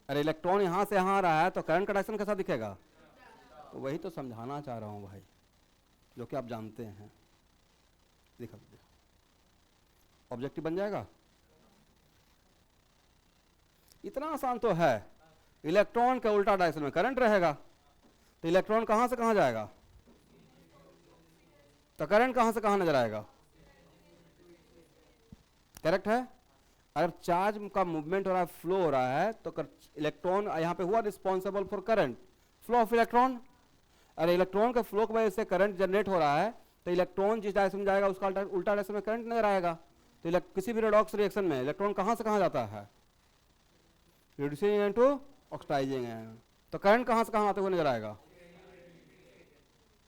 अरे इलेक्ट्रॉन यहां से यहां आ रहा है तो करंट का डायरेक्शन कैसा दिखेगा? तो वही तो समझाना चाह रहा हूं भाई, जो कि आप जानते हैं। देखो ऑब्जेक्टिव बन जाएगा, इतना आसान तो है। इलेक्ट्रॉन के उल्टा डायरेक्शन में करंट रहेगा, तो इलेक्ट्रॉन कहां से कहां जाएगा, तो करंट कहां से कहां नजर आएगा? करेक्ट है। अगर चार्ज का मूवमेंट हो रहा है, फ्लो हो रहा है, तो इलेक्ट्रॉन यहां पे हुआ responsible for current, flow of electron. अरे इलेक्ट्रॉन के फ्लो की वजह से करंट जनरेट हो रहा है, तो इलेक्ट्रॉन जिस डायरेक्शन में जाएगा उसका उल्टा डायरेक्शन में करंट नजर आएगा। तो किसी भी रेडॉक्स रिएक्शन में इलेक्ट्रॉन कहां से कहां जाता है? Reducing agent to oxidizing agent, तो करंट कहां से कहां आते हुए नजर आएगा?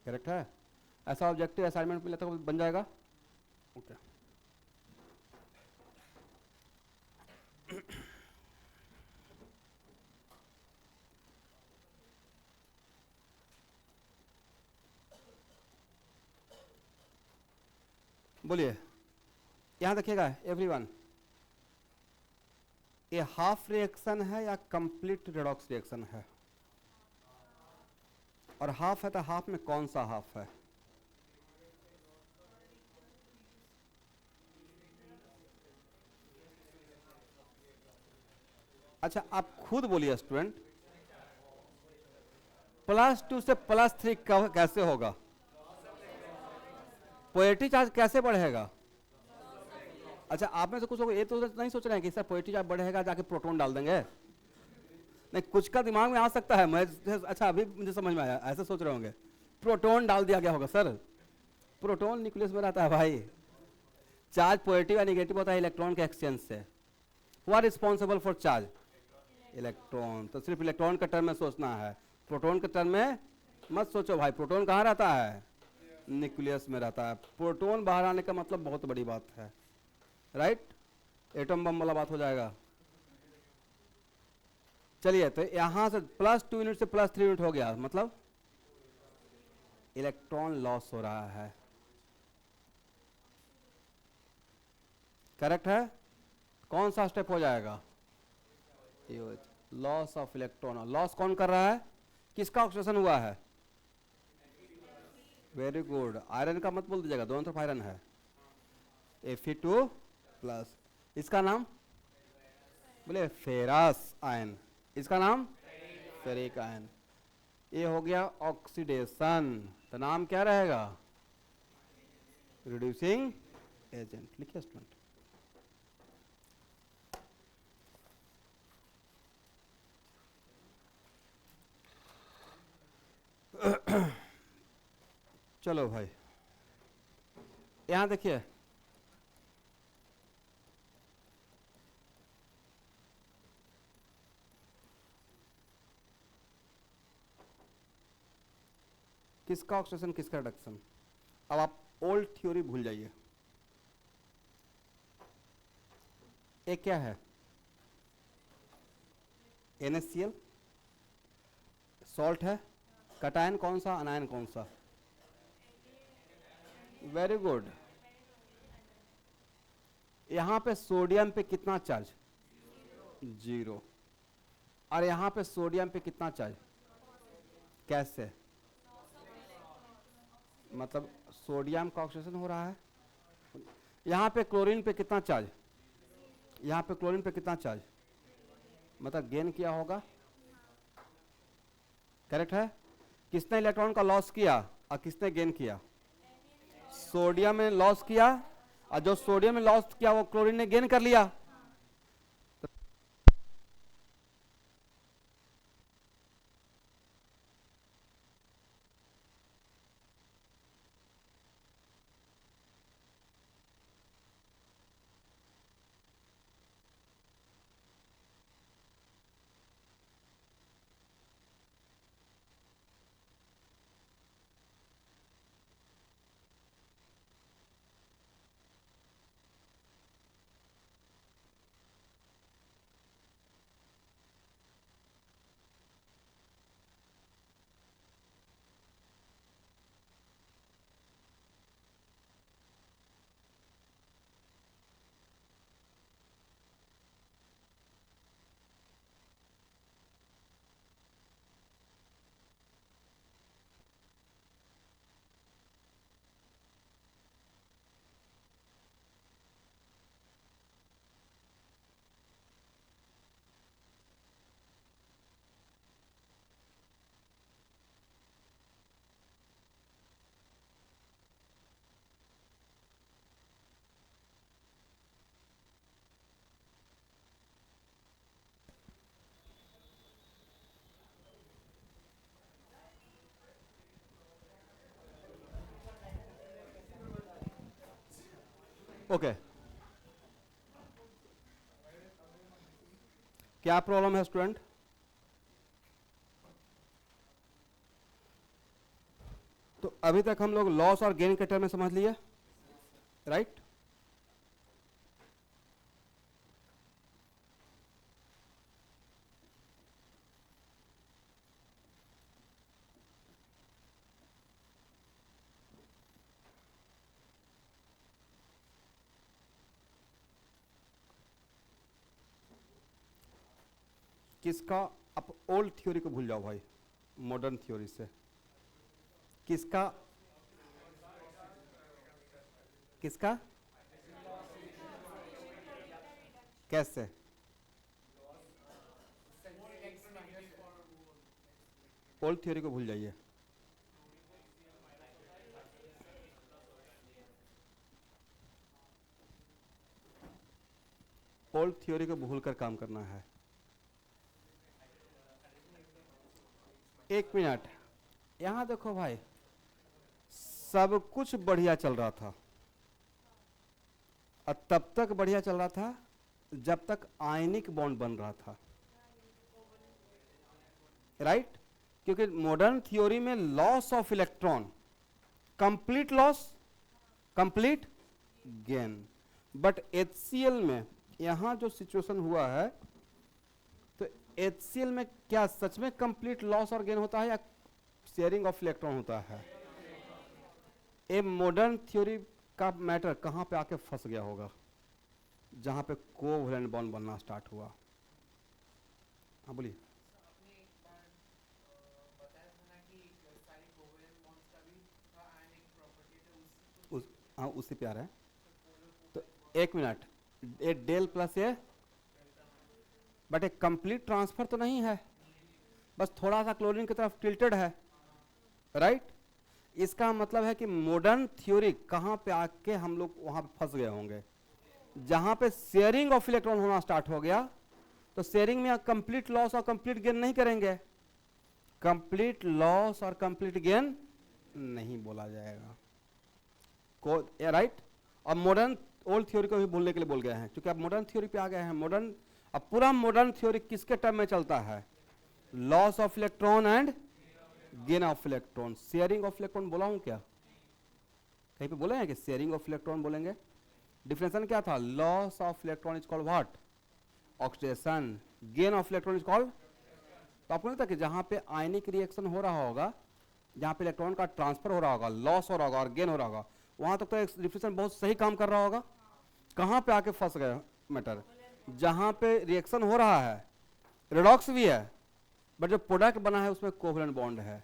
करेक्ट है। ऐसा ऑब्जेक्टिव असाइनमेंट मिले तो बन जाएगा। ओके बोलिए, यहां देखिएगा एवरीवन, ये हाफ रिएक्शन है या कंप्लीट रेडॉक्स रिएक्शन है? और हाफ है तो हाफ में कौन सा हाफ है? अच्छा आप खुद बोलिए स्टूडेंट, +2 से +3 कैसे होगा? पॉजिटिव चार्ज कैसे बढ़ेगा? अच्छा आप में से कुछ लोग ये तो नहीं सोच रहे हैं कि सर पॉजिटिव चार्ज बढ़ेगा जाके प्रोटॉन डाल देंगे? नहीं, कुछ का दिमाग में आ सकता है, मैं अच्छा अभी मुझे समझ में आया, ऐसे सोच रहे होंगे प्रोटॉन डाल दिया गया होगा। सर प्रोटॉन न्यूक्लियस में रहता है भाई, चार्ज पॉजिटिव या नेगेटिव होता है इलेक्ट्रॉन के एक्सचेंज से। हुआ रिस्पॉन्सिबल फॉर चार्ज? इलेक्ट्रॉन। तो सिर्फ इलेक्ट्रॉन के टर्म में सोचना है, प्रोटॉन के टर्म में मत सोचो भाई। प्रोटॉन कहाँ रहता है? न्यूक्लियस में रहता है। प्रोटॉन बाहर आने का मतलब बहुत बड़ी बात है, राइट? एटम बम वाला बात हो जाएगा। चलिए, तो यहां से +2 यूनिट से +3 यूनिट हो गया, मतलब इलेक्ट्रॉन लॉस हो रहा है। करेक्ट है। कौन सा स्टेप हो जाएगा? Loss of electron. लॉस कौन कर रहा है? किसका ऑक्सीडेशन हुआ है? वेरी गुड, आयरन का मत बोल दीजिएगा, दोनों तरफ आयरन है। Fe2+, इसका नाम बोले फेरस आयन, इसका नाम फेरिक आयन। ये हो गया ऑक्सीडेशन, तो नाम क्या रहेगा? Reducing agent. लिखिए स्टूडेंट। चलो भाई, यहां देखिए, किसका ऑक्सीडेशन किसका रिडक्शन। अब आप ओल्ड थ्योरी भूल जाइए। एक क्या है, NaCl, सॉल्ट है, कटायन कौन सा, अनायन कौन सा, वेरी गुड। यहां पे सोडियम पे कितना चार्ज, 0, और यहां पे सोडियम पे कितना चार्ज, कैसे, मतलब सोडियम का ऑक्सीडेशन हो रहा है। यहां पे क्लोरीन पे कितना चार्ज, यहां पे क्लोरीन पे कितना चार्ज, मतलब गेन किया होगा, करेक्ट है। किसने इलेक्ट्रॉन का लॉस किया और किसने गेन किया, सोडियम ने लॉस किया, और जो सोडियम ने लॉस किया वो क्लोरीन ने गेन कर लिया। ओके, क्या प्रॉब्लम है स्टूडेंट, तो अभी तक हम लोग लॉस और गेन के टर्म में समझ लिए, राइट। किसका, आप ओल्ड थ्योरी को भूल जाओ भाई, मॉडर्न थ्योरी से किसका, किसका, कैसे, ओल्ड थ्योरी को भूल जाइए। ओल्ड थ्योरी को भूलकर काम करना है। एक मिनट, यहां देखो भाई, सब कुछ बढ़िया चल रहा था, और तब तक बढ़िया चल रहा था जब तक आयनिक बॉन्ड बन रहा था, राइट। क्योंकि मॉडर्न थ्योरी में loss of electron, complete loss, complete gain, but HCl में यहां जो सिचुएशन हुआ है, तो HCl में क्या सच में कंप्लीट लॉस और गेन होता है या शेयरिंग ऑफ इलेक्ट्रॉन होता है। ए मॉडर्न थ्योरी का मैटर कहां पे आके फंस गया होगा, जहां पे कोवैलेंट बॉन्ड बनना स्टार्ट हुआ। हाँ बोलिए। हाँ उसी पे आ रहा है, तो एक minute, a del plus a, but एक कंप्लीट ट्रांसफर तो नहीं है, बस थोड़ा सा क्लोरीन की तरफ टिल्टेड है, राइट। इसका मतलब है कि मॉडर्न थ्योरी कहां पे आके हम लोग वहां पे फंस गए होंगे, जहां पे शेयरिंग ऑफ इलेक्ट्रॉन होना स्टार्ट हो गया। तो शेयरिंग में कंप्लीट लॉस और कंप्लीट गेन नहीं करेंगे, कंप्लीट लॉस और कंप्लीट गेन नहीं बोला जाएगा, राइट। और मॉडर्न ओल्ड थ्योरी को भी भूलने के लिए बोल गए हैं, क्योंकि अब मॉडर्न थ्योरी पे आ गए हैं। मॉडर्न, अब पूरा मॉडर्न थ्योरी किसके टर्म में चलता है, loss of electron and gain of electron. Sharing of electron बोला हूं क्या? कहीं पे बोले हैं कि शेयरिंग ऑफ इलेक्ट्रॉन बोलेंगे? डिफिनेशन क्या था? Loss of electron is called what? Oxidation. Gain of electron is called. तो आपको नहीं था कि जहां पे आयनिक रिएक्शन हो रहा होगा, जहां पे इलेक्ट्रॉन का ट्रांसफर हो रहा होगा, लॉस हो रहा होगा और गेन हो रहा होगा, वहां तक तो डिफिनेशन बहुत सही काम कर रहा होगा। कहां पे आके फंस गए मैटर? जहां पे रिएक्शन हो रहा है, रेडॉक्स भी है, बट जो प्रोडक्ट बना है उसमें कोवलेंट बॉन्ड है।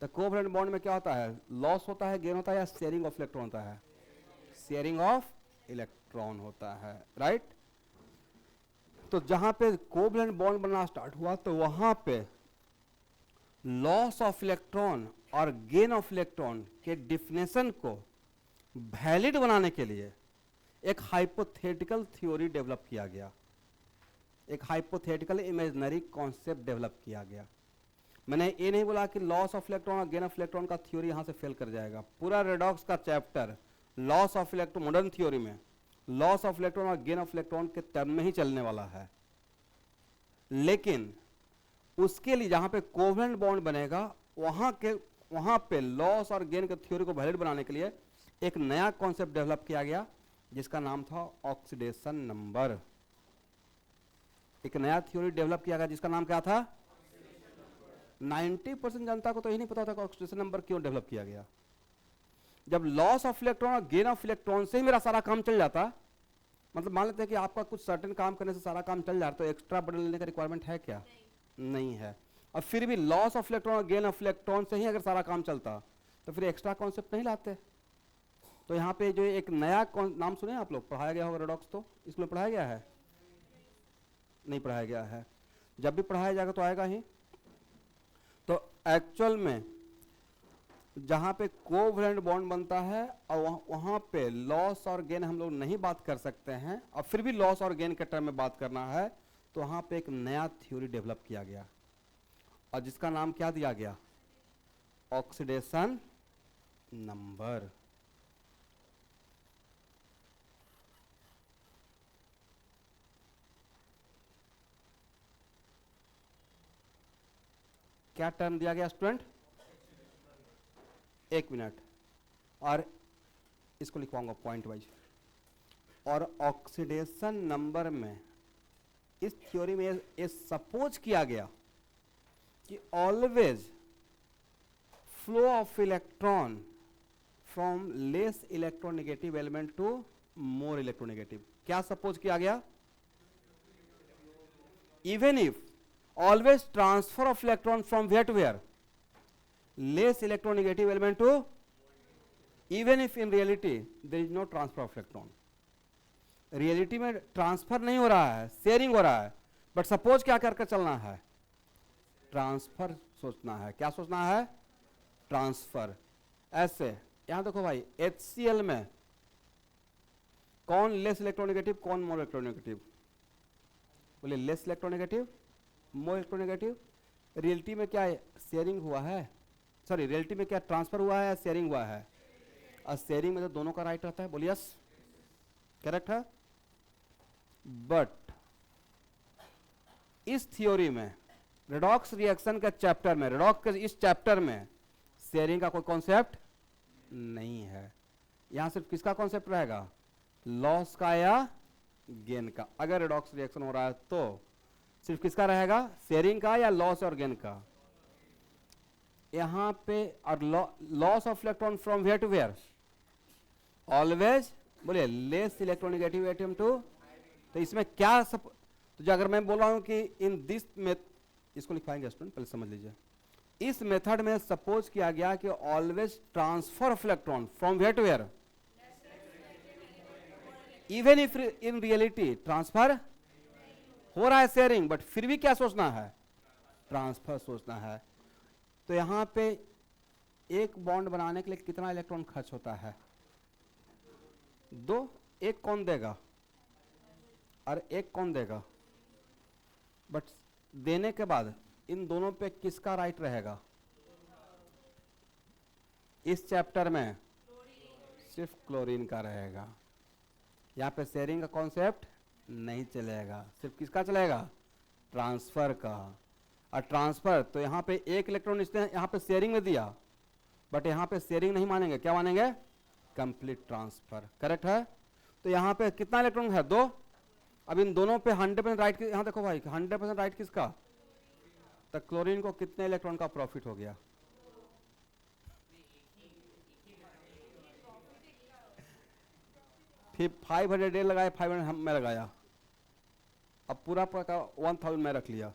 तो कोवलेंट बॉन्ड में क्या होता है? लॉस होता है, गेन होता है, या शेयरिंग ऑफ इलेक्ट्रॉन होता है? शेयरिंग ऑफ इलेक्ट्रॉन होता है, राइट। तो जहां पे कोवलेंट बॉन्ड बनना स्टार्ट हुआ तो वहां पे लॉस ऑफ इलेक्ट्रॉन और गेन ऑफ इलेक्ट्रॉन के डिफिनेशन को वैलिड बनाने के लिए एक हाइपोथेटिकल थ्योरी डेवलप किया गया, एक हाइपोथेटिकल इमेजिनरी कॉन्सेप्ट डेवलप किया गया। मैंने ये नहीं बोला कि लॉस ऑफ इलेक्ट्रॉन और गेन ऑफ इलेक्ट्रॉन का थ्योरी यहां से फेल कर जाएगा। पूरा रेडॉक्स का chapter loss of electron, modern theory में लॉस ऑफ इलेक्ट्रॉन और गेन ऑफ इलेक्ट्रॉन के टर्म में ही चलने वाला है। लेकिन उसके लिए जहां पे कोवेलेंट बॉन्ड बनेगा, वहां पे लॉस और गेन के थ्योरी को वैलिड बनाने के लिए एक नया कॉन्सेप्ट डेवलप किया गया जिसका नाम था ऑक्सीडेशन नंबर। एक नया थ्योरी डेवलप किया गया जिसका नाम क्या था? 90% जनता को तो यही नहीं पता था कि ऑक्सीडेशन नंबर क्यों डेवलप किया गया। जब लॉस ऑफ इलेक्ट्रॉन और गेन ऑफ इलेक्ट्रॉन से ही मेरा सारा काम चल जाता, मतलब मान लेते हैं कि आपका कुछ सर्टेन काम करने से सारा काम चल जाता, तो एक्स्ट्रा बर्डन लेने का रिक्वायरमेंट है क्या? नहीं है। और फिर भी लॉस ऑफ इलेक्ट्रॉन और गेन ऑफ इलेक्ट्रॉन से ही अगर सारा काम चलता तो फिर एक्स्ट्रा कॉन्सेप्ट नहीं लाते। तो यहाँ पे जो एक नया नाम सुने आप लोग, पढ़ाया गया होगा रेडॉक्स, तो इसमें पढ़ाया गया है? नहीं पढ़ाया गया है। जब भी पढ़ाया जाएगा तो आएगा ही। तो एक्चुअल में जहां पे कोवलेंट बॉन्ड बनता है और वहां पे लॉस और गेन हम लोग नहीं बात कर सकते हैं, और फिर भी लॉस और गेन के टर्म में बात करना है, तो वहां पे एक नया थ्योरी डेवलप किया गया और जिसका नाम क्या दिया गया? Oxidation number. क्या टर्म दिया गया स्टूडेंट? एक मिनट, और इसको लिखवाऊंगा पॉइंट वाइज। और ऑक्सीडेशन नंबर में इस थ्योरी में ये सपोज किया गया कि always flow of electron from less electronegative element to more electronegative. क्या सपोज किया गया? Even if always transfer of electron from where to where? Less electronegative element to, even if in reality there is no transfer of electron. Reality में transfer नहीं हो रहा है, sharing हो रहा है, बट सपोज क्या करके चलना है? ट्रांसफर सोचना है। क्या सोचना है? ट्रांसफर। ऐसे यहां देखो भाई, HCl में कौन लेस इलेक्ट्रोनेगेटिव, कौन मोर इलेक्ट्रोनेगेटिव? बोले less electronegative, more electronegative. Reality में क्या शेयरिंग हुआ है? सॉरी, रियलिटी में क्या ट्रांसफर हुआ है या शेयरिंग हुआ है? और शेयरिंग में तो दोनों का राइट रहता है। बोलिए यस, करेक्ट है। बट इस थ्योरी में, रेडॉक्स रिएक्शन के चैप्टर में, रेडॉक्स के इस चैप्टर में शेयरिंग का कोई कॉन्सेप्ट नहीं है। यहां सिर्फ किसका कॉन्सेप्ट रहेगा? लॉस का या गेन का। अगर रेडॉक्स रिएक्शन हो रहा है तो सिर्फ किसका रहेगा? शेयरिंग का या लॉस और गेन का। यहां पे और loss of electron from where to where? Always, बोलिए लेस इलेक्ट्रोनेगेटिव एटम टू। तो इसमें क्या तो जो अगर मैं बोल रहा हूं कि इन दिस इसको लिखवाएंगे स्टूडेंट, पहले समझ लीजिए। इस मेथड में सपोज किया गया कि always transfer of electron from where to where, even if in reality transfer हो रहा है शेयरिंग, बट फिर भी क्या सोचना है? ट्रांसफर सोचना है। तो यहां पे एक बॉन्ड बनाने के लिए कितना इलेक्ट्रॉन खर्च होता है? 2। एक कौन देगा और एक कौन देगा? बट देने के बाद इन दोनों पे किसका राइट रहेगा? इस चैप्टर में सिर्फ क्लोरीन का रहेगा। यहां पे शेयरिंग का कॉन्सेप्ट नहीं चलेगा, सिर्फ किसका चलेगा? ट्रांसफर का। और ट्रांसफर, तो यहाँ पे एक इलेक्ट्रॉन इसने यहाँ पे शेयरिंग में दिया, बट यहाँ पे शेयरिंग नहीं मानेंगे, क्या मानेंगे? Complete transfer. करेक्ट है। तो यहाँ पे कितना इलेक्ट्रॉन है? 2। अब इन दोनों पे 100% राइट, यहाँ देखो भाई 100% राइट किसका? तो क्लोरीन को कितने इलेक्ट्रॉन का प्रॉफिट हो गया? फिर 500 डे लगाया, 500 मैं लगाया, अब पूरा का 1000 मैं रख लिया,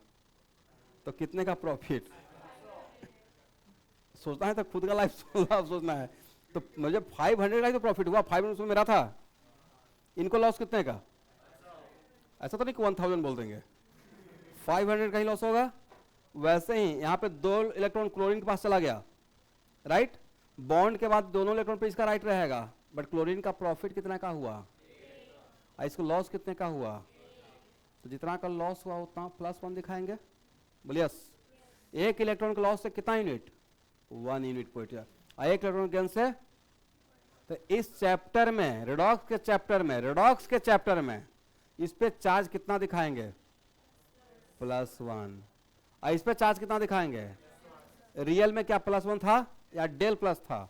तो कितने का प्रॉफिट? सोचना है तो खुद का लाइफ सोचना है। तो मुझे 500 का ही तो प्रॉफिट हुआ, 500 उसमें मेरा था, इनको लॉस कितने का? ऐसा तो नहीं कि 1000 बोल देंगे, 500 का ही लॉस होगा। वैसे ही यहाँ पे 2 इलेक्ट्रॉन क्लोरीन के पास चला गया, राइट। बॉन्ड के बाद दोनों इलेक्ट्रॉन पे इसका राइट रहेगा, बट क्लोरीन का प्रॉफिट कितना का हुआ और इसको लॉस कितने का हुआ? तो जितना का लॉस हुआ उतना +1 दिखाएंगे। बोलिए यस। एक इलेक्ट्रॉन का लॉस से कितना यूनिट? 1 unit point. और एक इलेक्ट्रॉन गेन से, तो इस चैप्टर में, रेडॉक्स के चैप्टर में इस पे चार्ज कितना दिखाएंगे? +1। और इस पे चार्ज कितना दिखाएंगे? रियल में क्या +1 था या डेल प्लस था?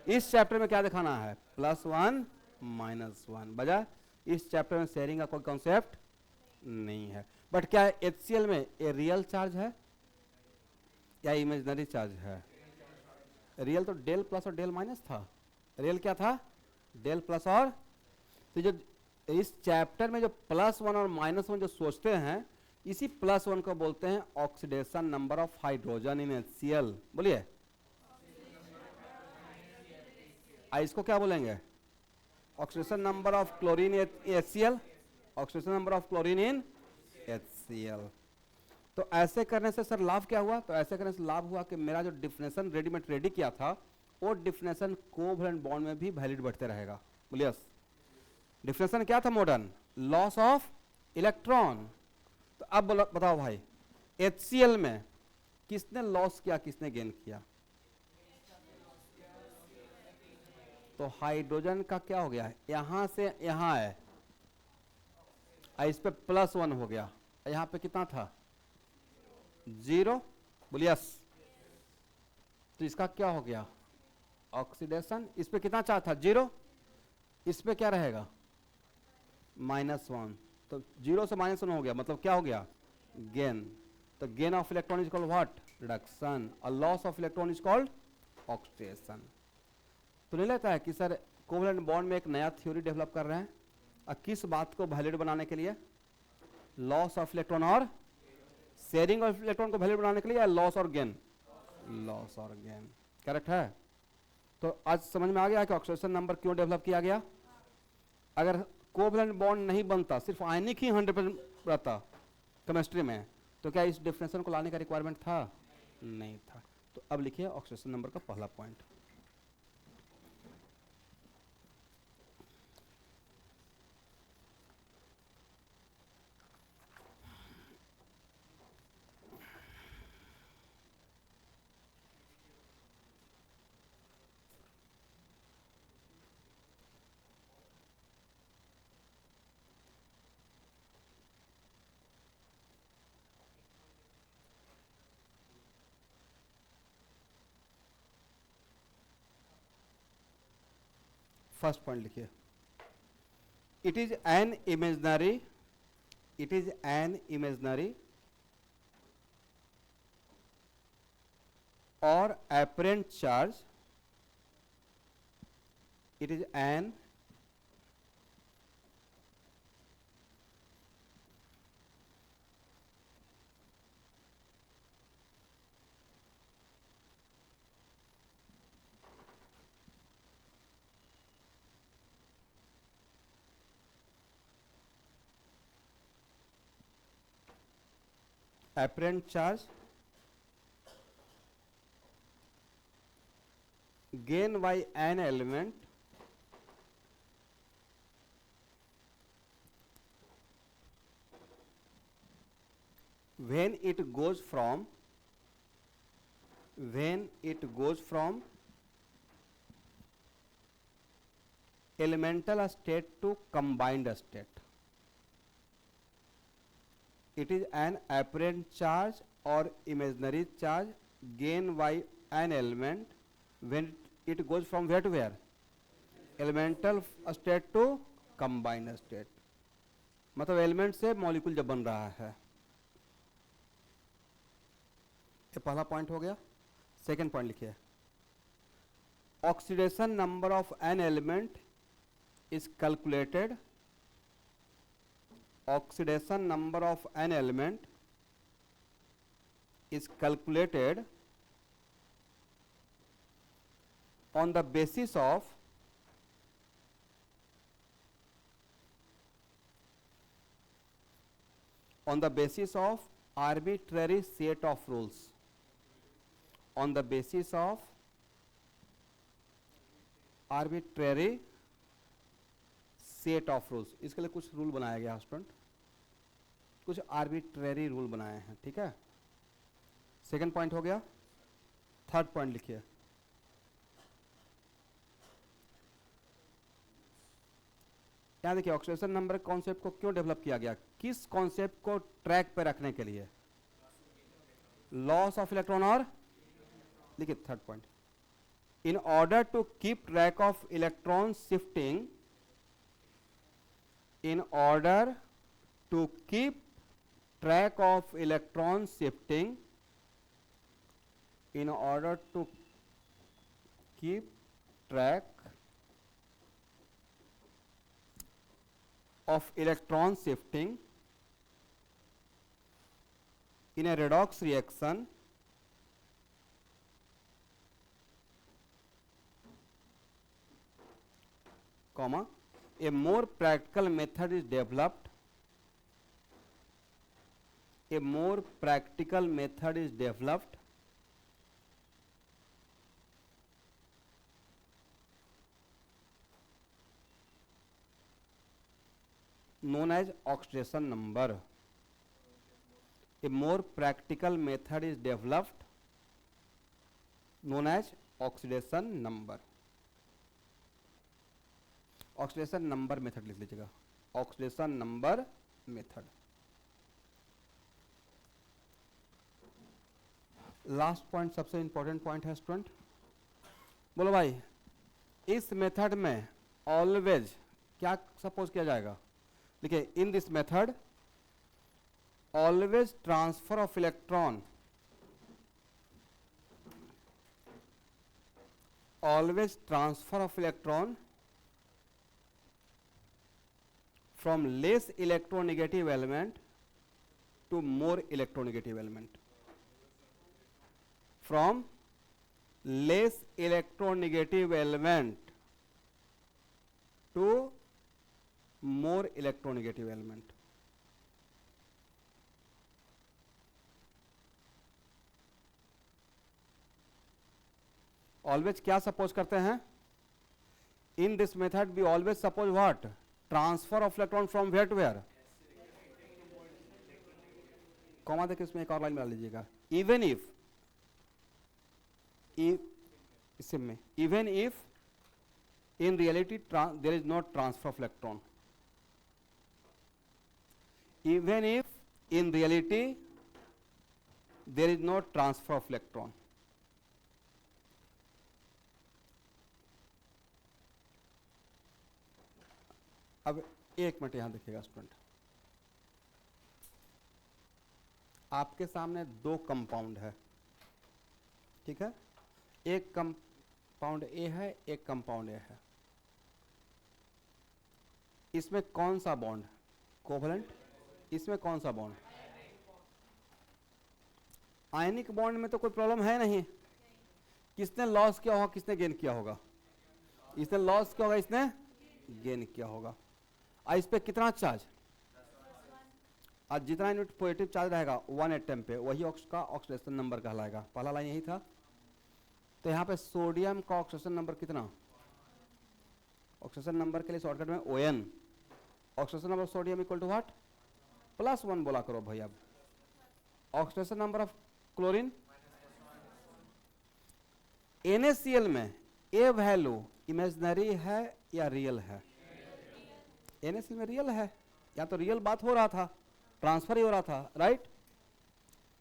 इस चैप्टर में क्या दिखाना है? +1 -1। बजाय इस चैप्टर में शेयरिंग का कोई कॉन्सेप्ट नहीं है। बट क्या HCl में ये रियल चार्ज है या इमेजिनरी चार्ज है? रियल तो डेल प्लस और डेल माइनस था, रियल क्या था? डेल प्लस और। तो जो इस चैप्टर में जो +1 और -1 जो सोचते हैं, इसी +1 को बोलते हैं oxidation number of hydrogen in HCl। बोलिए। इसको क्या बोलेंगे? Oxidation number of chlorine in HCl, oxidation number of chlorine in HCl। तो ऐसे करने से सर लाभ क्या हुआ? तो ऐसे करने से लाभ हुआ कि मेरा जो डिफिनेशन रेडी किया था, वो डिफिनेशन कोवैलेंट बॉन्ड में भी वैलिड बढ़ते रहेगा। बोलिए यस। डिफिनेशन क्या था मॉडर्न? Loss of electron. तो अब बताओ भाई, HCl में किसने लॉस किया, किसने गेन किया? तो हाइड्रोजन का क्या हो गया? यहां से यहां है, इस पे +1 हो गया, यहां पे कितना था? 0। बोलिए यस। तो इसका क्या हो गया? ऑक्सीडेशन। इस पे कितना चार्ज था? 0। इस पे क्या रहेगा? -1। तो 0 से -1 हो गया, मतलब क्या हो गया? गेन। तो gain of electron is called what? Reduction. और loss of electron is called oxidation. तो नहीं लगता है कि सर कोवैलेंट बॉन्ड में एक नया थ्योरी डेवलप कर रहे हैं, और किस बात को वैलिड बनाने के लिए? लॉस ऑफ इलेक्ट्रॉन और शेयरिंग ऑफ इलेक्ट्रॉन को वैलिड बनाने के लिए, या लॉस और गेन? लॉस और गेन। करेक्ट है। तो आज समझ में आ गया कि ऑक्सीडेशन नंबर क्यों डेवलप किया गया। अगर कोवैलेंट बॉन्ड नहीं बनता, सिर्फ आयनिक ही 100% रहता केमिस्ट्री में, तो क्या इस डेफिनेशन को लाने का रिक्वायरमेंट था? नहीं था। तो अब लिखिए ऑक्सीडेशन नंबर का पहला पॉइंट। फर्स्ट पॉइंट लिखिए, it is an imaginary or apparent charge, it is an apparent charge gained by an element when it goes from elemental state to combined state. It is an apparent charge or imaginary charge gained by an element when it goes from where to where? Elemental state to combined state. मतलब element से molecule जब बन रहा है. ये पहला point हो गया. सेकेंड पॉइंट लिखिए. Oxidation number of an element is calculated. Oxidation number of an element is calculated on the basis of arbitrary set of rules. On the basis of arbitrary set of rules. इसके लिए कुछ rule बनाया गया student, कुछ arbitrary rule बनाए हैं. ठीक है. सेकेंड पॉइंट हो गया. थर्ड पॉइंट लिखिए. यहां देखिए ऑक्सीडेशन नंबर कॉन्सेप्ट को क्यों डेवलप किया गया, किस कॉन्सेप्ट को ट्रैक पे रखने के लिए? Loss of electron. और लिखिए third point. In order to keep track of electron shifting, in order to keep track of electron shifting, in order to keep track of electron shifting in a redox reaction, comma, a more practical method is developed. A more practical method is developed known as oxidation number. A more practical method is developed known as oxidation number. Oxidation number method लिख लीजिएगा. Oxidation number method. Last point सबसे important point है student. बोलो भाई, इस method में always क्या suppose किया जाएगा? देखिए, in this method always transfer of electron, always transfer of electron from less electronegative element to more electronegative element. From less electronegative element to more electronegative element. Always क्या suppose करते हैं? In this method we always suppose what? Transfer of electron from where to where? Comma देखिए, इसमें एक और line मिला लीजिएगा. Even if इसमें even if in reality there is no transfer of electron. Even if in reality there is no transfer of electron. अब एक minute यहां देखिएगा स्टूडेंट. आपके सामने दो कंपाउंड है. ठीक है. एक कंपाउंड ए है, एक कंपाउंड ए है. इसमें कौन सा बॉन्ड कोवलेंट? इसमें कौन सा बॉन्ड? आयनिक बॉन्ड में तो कोई प्रॉब्लम है नहीं. किसने लॉस किया होगा, किसने गेन किया होगा? इसने लॉस किया होगा, इसने गेन किया होगा. इस पे कितना चार्ज? आज जितना यूनिट पॉजिटिव चार्ज रहेगा 1 एटम पे, वही का ऑक्सीडेशन नंबर कहलाएगा. पहला लाइन यही था. तो यहाँ पे सोडियम का ऑक्सीडेशन नंबर कितना? ऑक्सीडेशन नंबर के लिए शॉर्टकट में ON. Oxidation number sodium equal to what? +1 बोला करो भाई. अब oxidation number of chlorine NaCl में ए वैल्यू इमेजिनरी है या रियल है? NaCl में रियल है. या तो रियल बात हो रहा था, ट्रांसफर ही हो रहा था, राइट.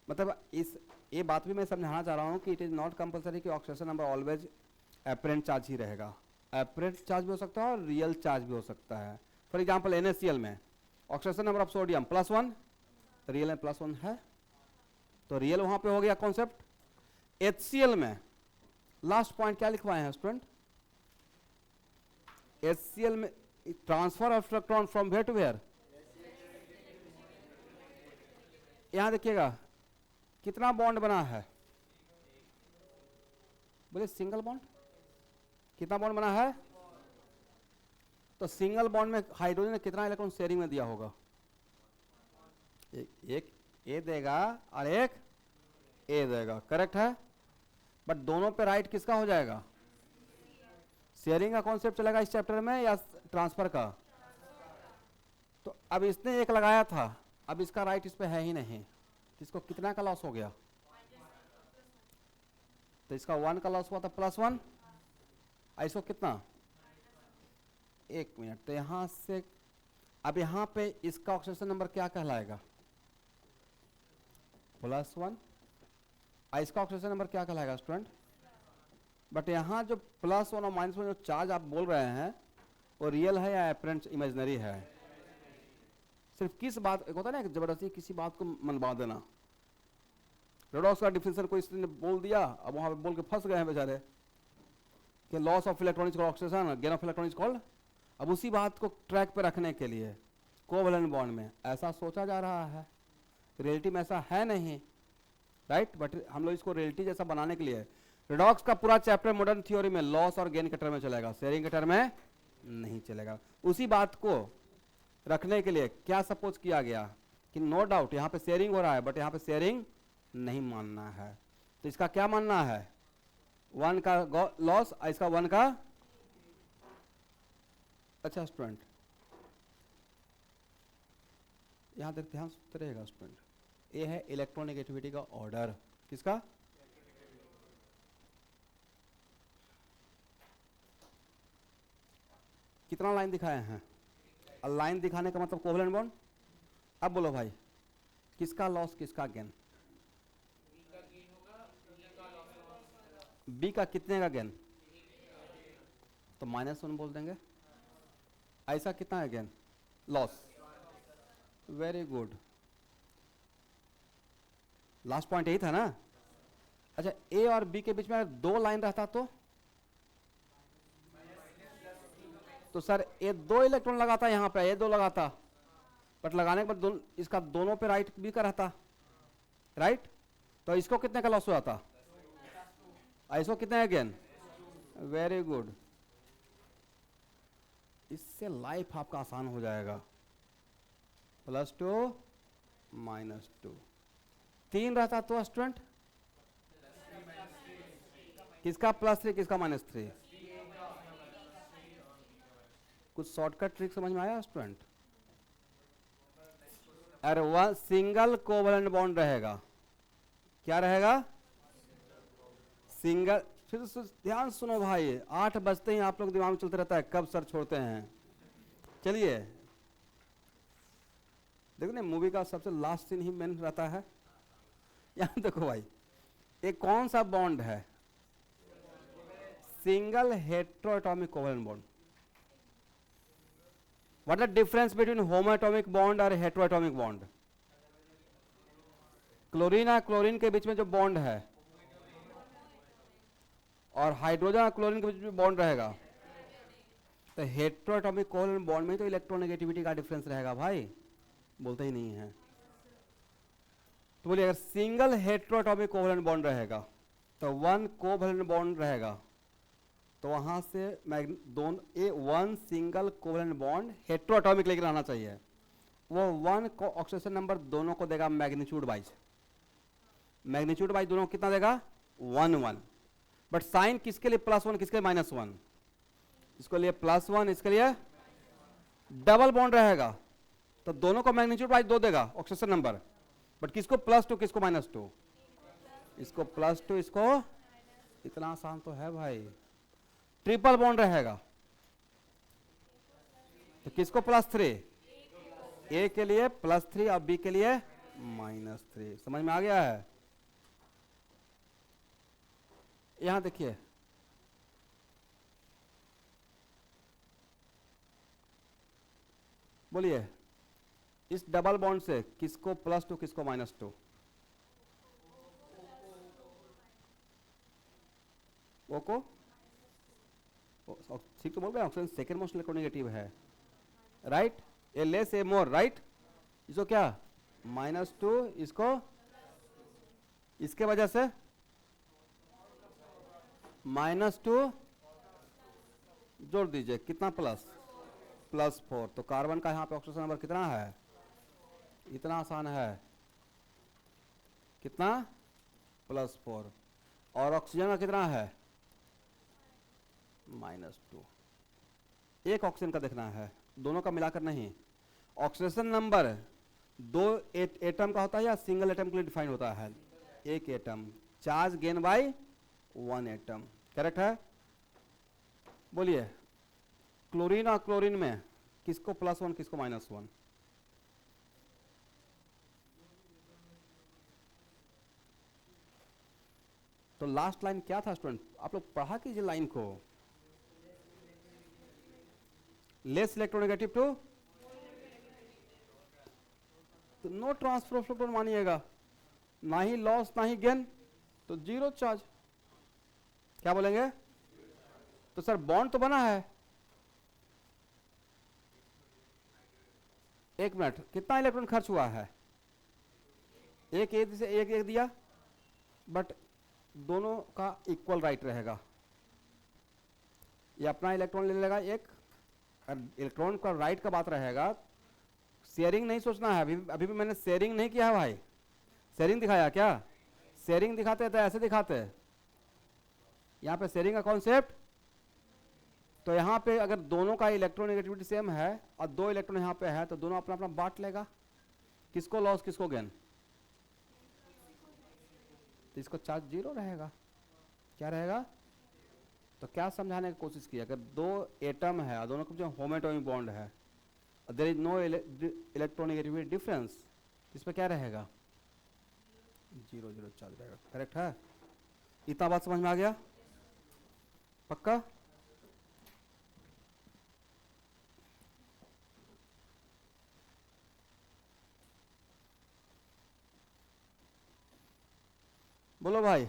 मतलब इस ये बात भी मैं समझाना चाह रहा हूँ कि इट इज़ नॉट कंपलसरी कि oxidation number always apparent charge ही रहेगा। एपरेंट चार्ज भी हो सकता है और रियल चार्ज भी हो सकता है। फॉर एग्जाम्पल NaCl में oxidation number of sodium +1, real में +1 है, तो रियल वहाँ पे हो गया कॉन्सेप्ट। HCl में लास्ट पॉइंट क्या लिखवाए हैं स्टूडेंट? HCl में transfer of electron from where to where. यहां देखिएगा कितना बॉन्ड बना है, बोले सिंगल बॉन्ड। कितना बॉन्ड बना है? तो सिंगल बॉन्ड में हाइड्रोजन ने कितना इलेक्ट्रॉन शेयरिंग में दिया होगा? एक ए देगा और एक ए देगा, करेक्ट है। बट दोनों पे राइट किसका हो जाएगा? शेयरिंग का कॉन्सेप्ट चलेगा इस चैप्टर में या ट्रांसफर का? तो अब इसने एक लगाया था, अब इसका राइट इस पे है ही नहीं, इसको कितना का लॉस हो गया? तो इसका 1 का लॉस हुआ था +1, इसको कितना? 1 मिनट। तो यहां से अब यहां पे इसका ऑक्सीडेशन नंबर क्या कहलाएगा? +1। इसका ऑक्सीडेशन नंबर क्या कहलाएगा स्टूडेंट? बट यहाँ जो +1 और -1 जो चार्ज आप बोल रहे हैं वो रियल है या एपरेंट इमेजिनरी है? सिर्फ किस बात, एक होता है ना जबरदस्ती किसी बात को मनवा देना। रेडॉक्स का डिफिनेशन कोई इसने बोल दिया, अब वहां पे बोल के फंस गए हैं बेचारे कि loss of electronic oxidation, gain of electronic called. अब उसी बात को ट्रैक पे रखने के लिए कोवैलेंट बॉन्ड में ऐसा सोचा जा रहा है, रियलिटी में ऐसा है नहीं, राइट। बट हम लोग इसको रियलिटी जैसा बनाने के लिए रेडॉक्स का पूरा चैप्टर मॉडर्न थ्योरी में लॉस और गेन के टर्म में चलेगा, शेयरिंग के टर्म में नहीं चलेगा। उसी बात को रखने के लिए क्या सपोज किया गया कि नो डाउट यहाँ पे शेयरिंग हो रहा है, बट यहाँ पे शेयरिंग नहीं मानना है। तो इसका क्या मानना है? 1 का लॉस, इसका 1 का। अच्छा स्टूडेंट, यहां तक ध्यान से रहेगा स्टूडेंट। ये है इलेक्ट्रोनेगेटिविटी का ऑर्डर, किसका? कितना लाइन दिखाए हैं? लाइन दिखाने का मतलब कोवैलेंट बॉन्ड। अब बोलो भाई, किसका लॉस किसका गेन? बी का कितने का गेन? तो -1 बोल देंगे। ऐसा कितना है gain? Loss. Very good, last point यही था ना। अच्छा, ए और बी के बीच में अगर 2 लाइन रहता तो सर ए 2 इलेक्ट्रॉन लगाता, यहाँ पे ए 2 लगाता, बट लगाने के बाद इसका दोनों पे राइट बी का रहता, राइट। तो इसको कितने का लॉस हुआ था? इसको कितने है गेन? वेरी गुड, इससे लाइफ आपका आसान हो जाएगा। +2 -2 3 रहता तो स्टूडेंट किसका +3 किसका -3? कुछ शॉर्टकट ट्रिक समझ में आया स्टूडेंट? अरे वह सिंगल कोवैलेंट बॉन्ड रहेगा, क्या रहेगा? सिंगल। फिर ध्यान सुनो भाई, 8 बजते ही आप लोग दिमाग में चलते रहता है कब सर छोड़ते हैं। चलिए देखो ना, मूवी का सबसे लास्ट सीन ही मेन रहता है। यहां देखो भाई, एक कौन सा बॉन्ड है? Single heteroatomic covalent bond. What the difference between homoatomic bond और हेटेरोएटॉमिक बॉन्ड? क्लोरीन और क्लोरीन के बीच में जो बॉन्ड है और हाइड्रोजन और क्लोरीन के बीच में बॉन्ड रहेगा, तो हेटेरोएटॉमिक कोवैलेंट बॉन्ड में तो इलेक्ट्रोनेगेटिविटी का डिफरेंस रहेगा भाई, बोलते ही नहीं है। तो बोलिए, अगर सिंगल हेटेरोएटॉमिक कोवैलेंट बॉन्ड रहेगा तो 1 कोवैलेंट बॉन्ड रहेगा, तो वहां से 1 सिंगल कोवैलेंट बॉन्ड हेटेरोएटॉमिक लेकर आना चाहिए। वो 1 को ऑक्सीडेशन नंबर दोनों को देगा मैग्नीट्यूड वाइज। मैग्नीट्यूड वाइज दोनों कितना देगा? 1 1। बट साइन किसके लिए +1 किसके लिए -1? इसके लिए +1, इसके लिए डबल बॉन्ड रहेगा, तो दोनों को मैग्नीट्यूड वाइज 2 देगा ऑक्सीडेशन नंबर। बट किसको +2 किसको -2? इसको +2 इसको, इतना आसान तो है भाई। ट्रिपल बॉन्ड रहेगा तो किसको +3? ए के लिए +3 और बी के लिए -3। समझ में आ गया है? यहां देखिए, बोलिए इस डबल बॉन्ड से किसको +2 किसको -2? वो को ठीक तो बोल रहे हैं, ऑक्सीजन सेकेंड मोस्ट इलेक्ट्रोनेगेटिव है, राइट? ए लेस ए मोर, राइट? इसको क्या -2, इसको इसके वजह से -2 जोड़ दीजिए, कितना +4। तो कार्बन का यहाँ पे ऑक्सीजन नंबर कितना है? इतना आसान है, कितना +4। और ऑक्सीजन का कितना है? -2। एक ऑक्सीजन का देखना है, दोनों का मिलाकर नहीं। ऑक्सीडेशन नंबर 2 एटम का होता है या सिंगल एटम के लिए डिफाइन होता है? एक atom, charge gain by 1 atom, correct है? बोलिए क्लोरीन और क्लोरीन में किसको +1 किसको -1? तो लास्ट लाइन क्या था स्टूडेंट? आप लोग पढ़ा कीजिए लाइन को, लेस इलेक्ट्रोनेगेटिव टू, तो नो ट्रांसफर ऑफ इलेक्ट्रॉन मानिएगा, ना ही लॉस ना ही गेन, तो जीरो चार्ज। क्या बोलेंगे? तो सर बॉन्ड तो बना है, एक मिनट, कितना इलेक्ट्रॉन खर्च हुआ है? एक दिया, बट दोनों का इक्वल राइट रहेगा। ये अपना इलेक्ट्रॉन ले लेगा एक, इलेक्ट्रॉन का राइट का बात रहेगा, शेयरिंग नहीं सोचना है। अभी भी मैंने शेयरिंग नहीं किया है भाई, शेयरिंग दिखाया क्या? शेयरिंग दिखाते तो ऐसे दिखाते, यहाँ पे शेयरिंग का कॉन्सेप्ट। तो यहाँ पे अगर दोनों का इलेक्ट्रोनेगेटिविटी सेम है और 2 इलेक्ट्रॉन यहाँ पे है, तो दोनों अपना अपना बांट लेगा, किसको लॉस किसको गेन? तो इसको चार्ज 0 रहेगा, क्या रहेगा? तो क्या समझाने की कोशिश की? अगर 2 एटम है और दोनों के जो होमोएटॉमिक बॉन्ड है, there is no electronegativity difference, इस पर क्या रहेगा? 0 चार्ज रहेगा, करेक्ट है? इतना बात समझ में आ गया? पक्का? बोलो भाई,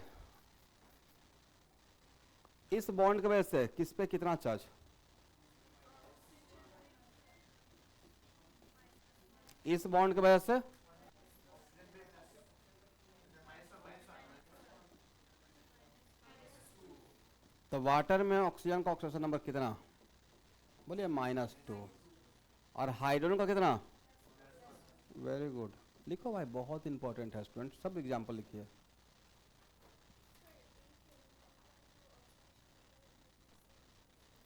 इस बॉन्ड की वजह से किस पे कितना चार्ज? इस बॉन्ड की वजह से तो वाटर में ऑक्सीजन का ऑक्सीडेशन नंबर कितना? बोलिए -2। और हाइड्रोजन का कितना? वेरी गुड, लिखो भाई, बहुत इंपॉर्टेंट है स्टूडेंट, सब एग्जाम्पल लिखिए।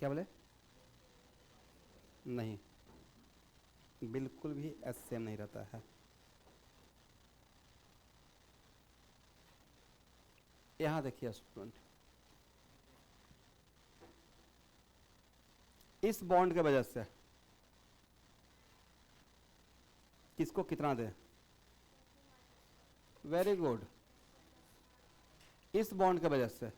क्या बोले? नहीं, बिल्कुल भी सेम नहीं रहता है। यहां देखिए स्टूडेंट, इस बॉन्ड के वजह से किसको कितना दे? वेरी गुड, इस बॉन्ड के वजह से,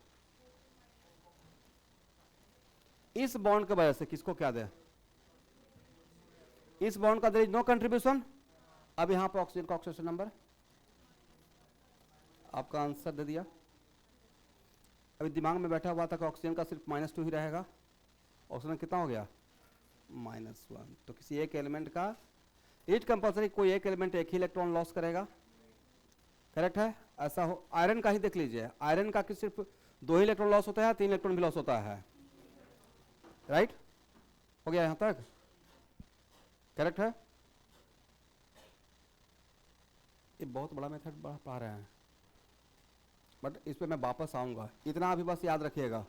इस बॉन्ड के वजह से किसको क्या दे? इस बॉन्ड का देयर इज नो कंट्रीब्यूशन। अब यहां पर ऑक्सीजन का ऑक्सीडेशन नंबर आपका आंसर दे दिया। अभी दिमाग में बैठा हुआ था कि ऑक्सीजन का सिर्फ -2 ही रहेगा, ऑक्सीजन कितना हो गया? -1। तो किसी एक एलिमेंट का इट कंपल्सरी कोई एक एलिमेंट एक ही इलेक्ट्रॉन लॉस करेगा, करेक्ट है? ऐसा हो, आयरन का ही देख लीजिए, आयरन का कि सिर्फ 2 ही इलेक्ट्रॉन लॉस होता है, 3 इलेक्ट्रॉन भी लॉस होता है, राइट? हो गया यहां तक, करेक्ट है? ये बहुत बड़ा मेथड पढ़ा रहे हैं, बट इस पे मैं वापस आऊंगा। इतना अभी बस याद रखिएगा,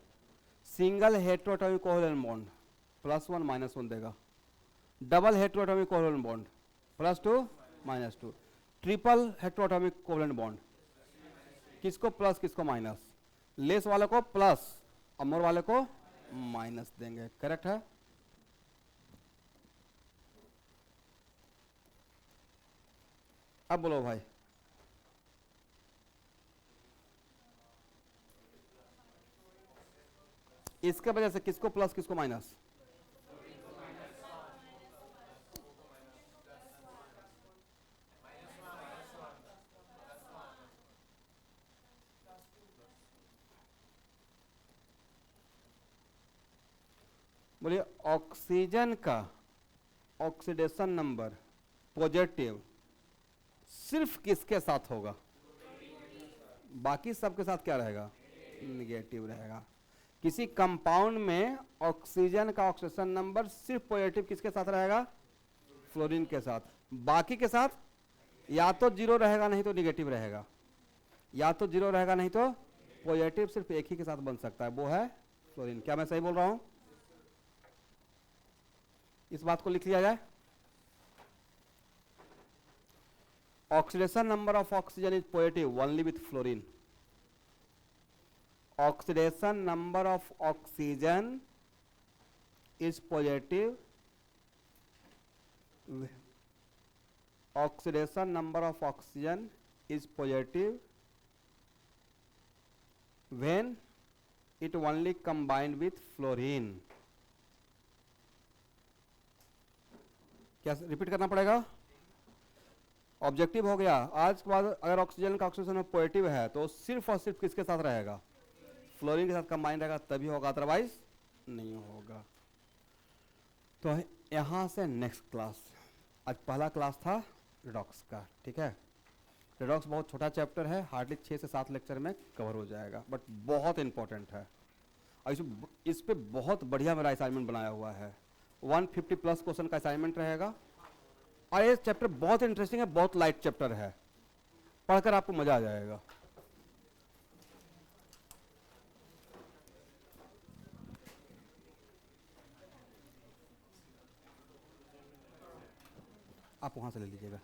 सिंगल हेटेरोटॉमिक कोवैलेंट बॉन्ड +1 -1 देगा, double heteroatomic covalent bond +2 -2, triple heteroatomic covalent bond किसको प्लस किसको माइनस? लेस वाले को प्लस और मोर वाले को माइनस देंगे, करेक्ट है? अब बोलो भाई, इसके वजह से किसको प्लस किसको माइनस? बोलिए ऑक्सीजन का ऑक्सीडेशन नंबर पॉजिटिव सिर्फ किसके साथ होगा? बाकी सबके साथ क्या रहेगा? निगेटिव रहेगा। किसी कंपाउंड में ऑक्सीजन का ऑक्सीडेशन नंबर सिर्फ पॉजिटिव किसके साथ रहेगा? फ्लोरीन के साथ। बाकी के साथ या तो जीरो रहेगा नहीं तो निगेटिव रहेगा, या तो जीरो रहेगा नहीं तो पॉजिटिव सिर्फ एक ही के साथ बन सकता है, वो है फ्लोरीन। क्या मैं सही बोल रहा हूं? इस बात को लिख लिया जाए। Oxidation number of oxygen is positive only with fluorine. Oxidation number of oxygen is positive, oxidation number of oxygen is positive when it only combined with fluorine। क्या रिपीट करना पड़ेगा? ऑब्जेक्टिव हो गया। आज के बाद अगर ऑक्सीजन का ऑक्सीजन में पॉजिटिव है तो सिर्फ और सिर्फ किसके साथ रहेगा? फ्लोरीन के साथ कंबाइन रहेगा, तभी होगा, अदरवाइज नहीं होगा। तो यहां से नेक्स्ट क्लास, आज पहला क्लास था रिडॉक्स का, ठीक है। रिडॉक्स बहुत छोटा चैप्टर है, हार्डली 6 से 7 लेक्चर में कवर हो जाएगा, बट बहुत इंपॉर्टेंट है। और इस पे बहुत बढ़िया मेरा असाइनमेंट बनाया हुआ है, 150 प्लस क्वेश्चन का असाइनमेंट रहेगा। और ये चैप्टर बहुत इंटरेस्टिंग है, बहुत लाइट चैप्टर है, पढ़कर आपको मजा आ जाएगा। आप वहां से ले लीजिएगा।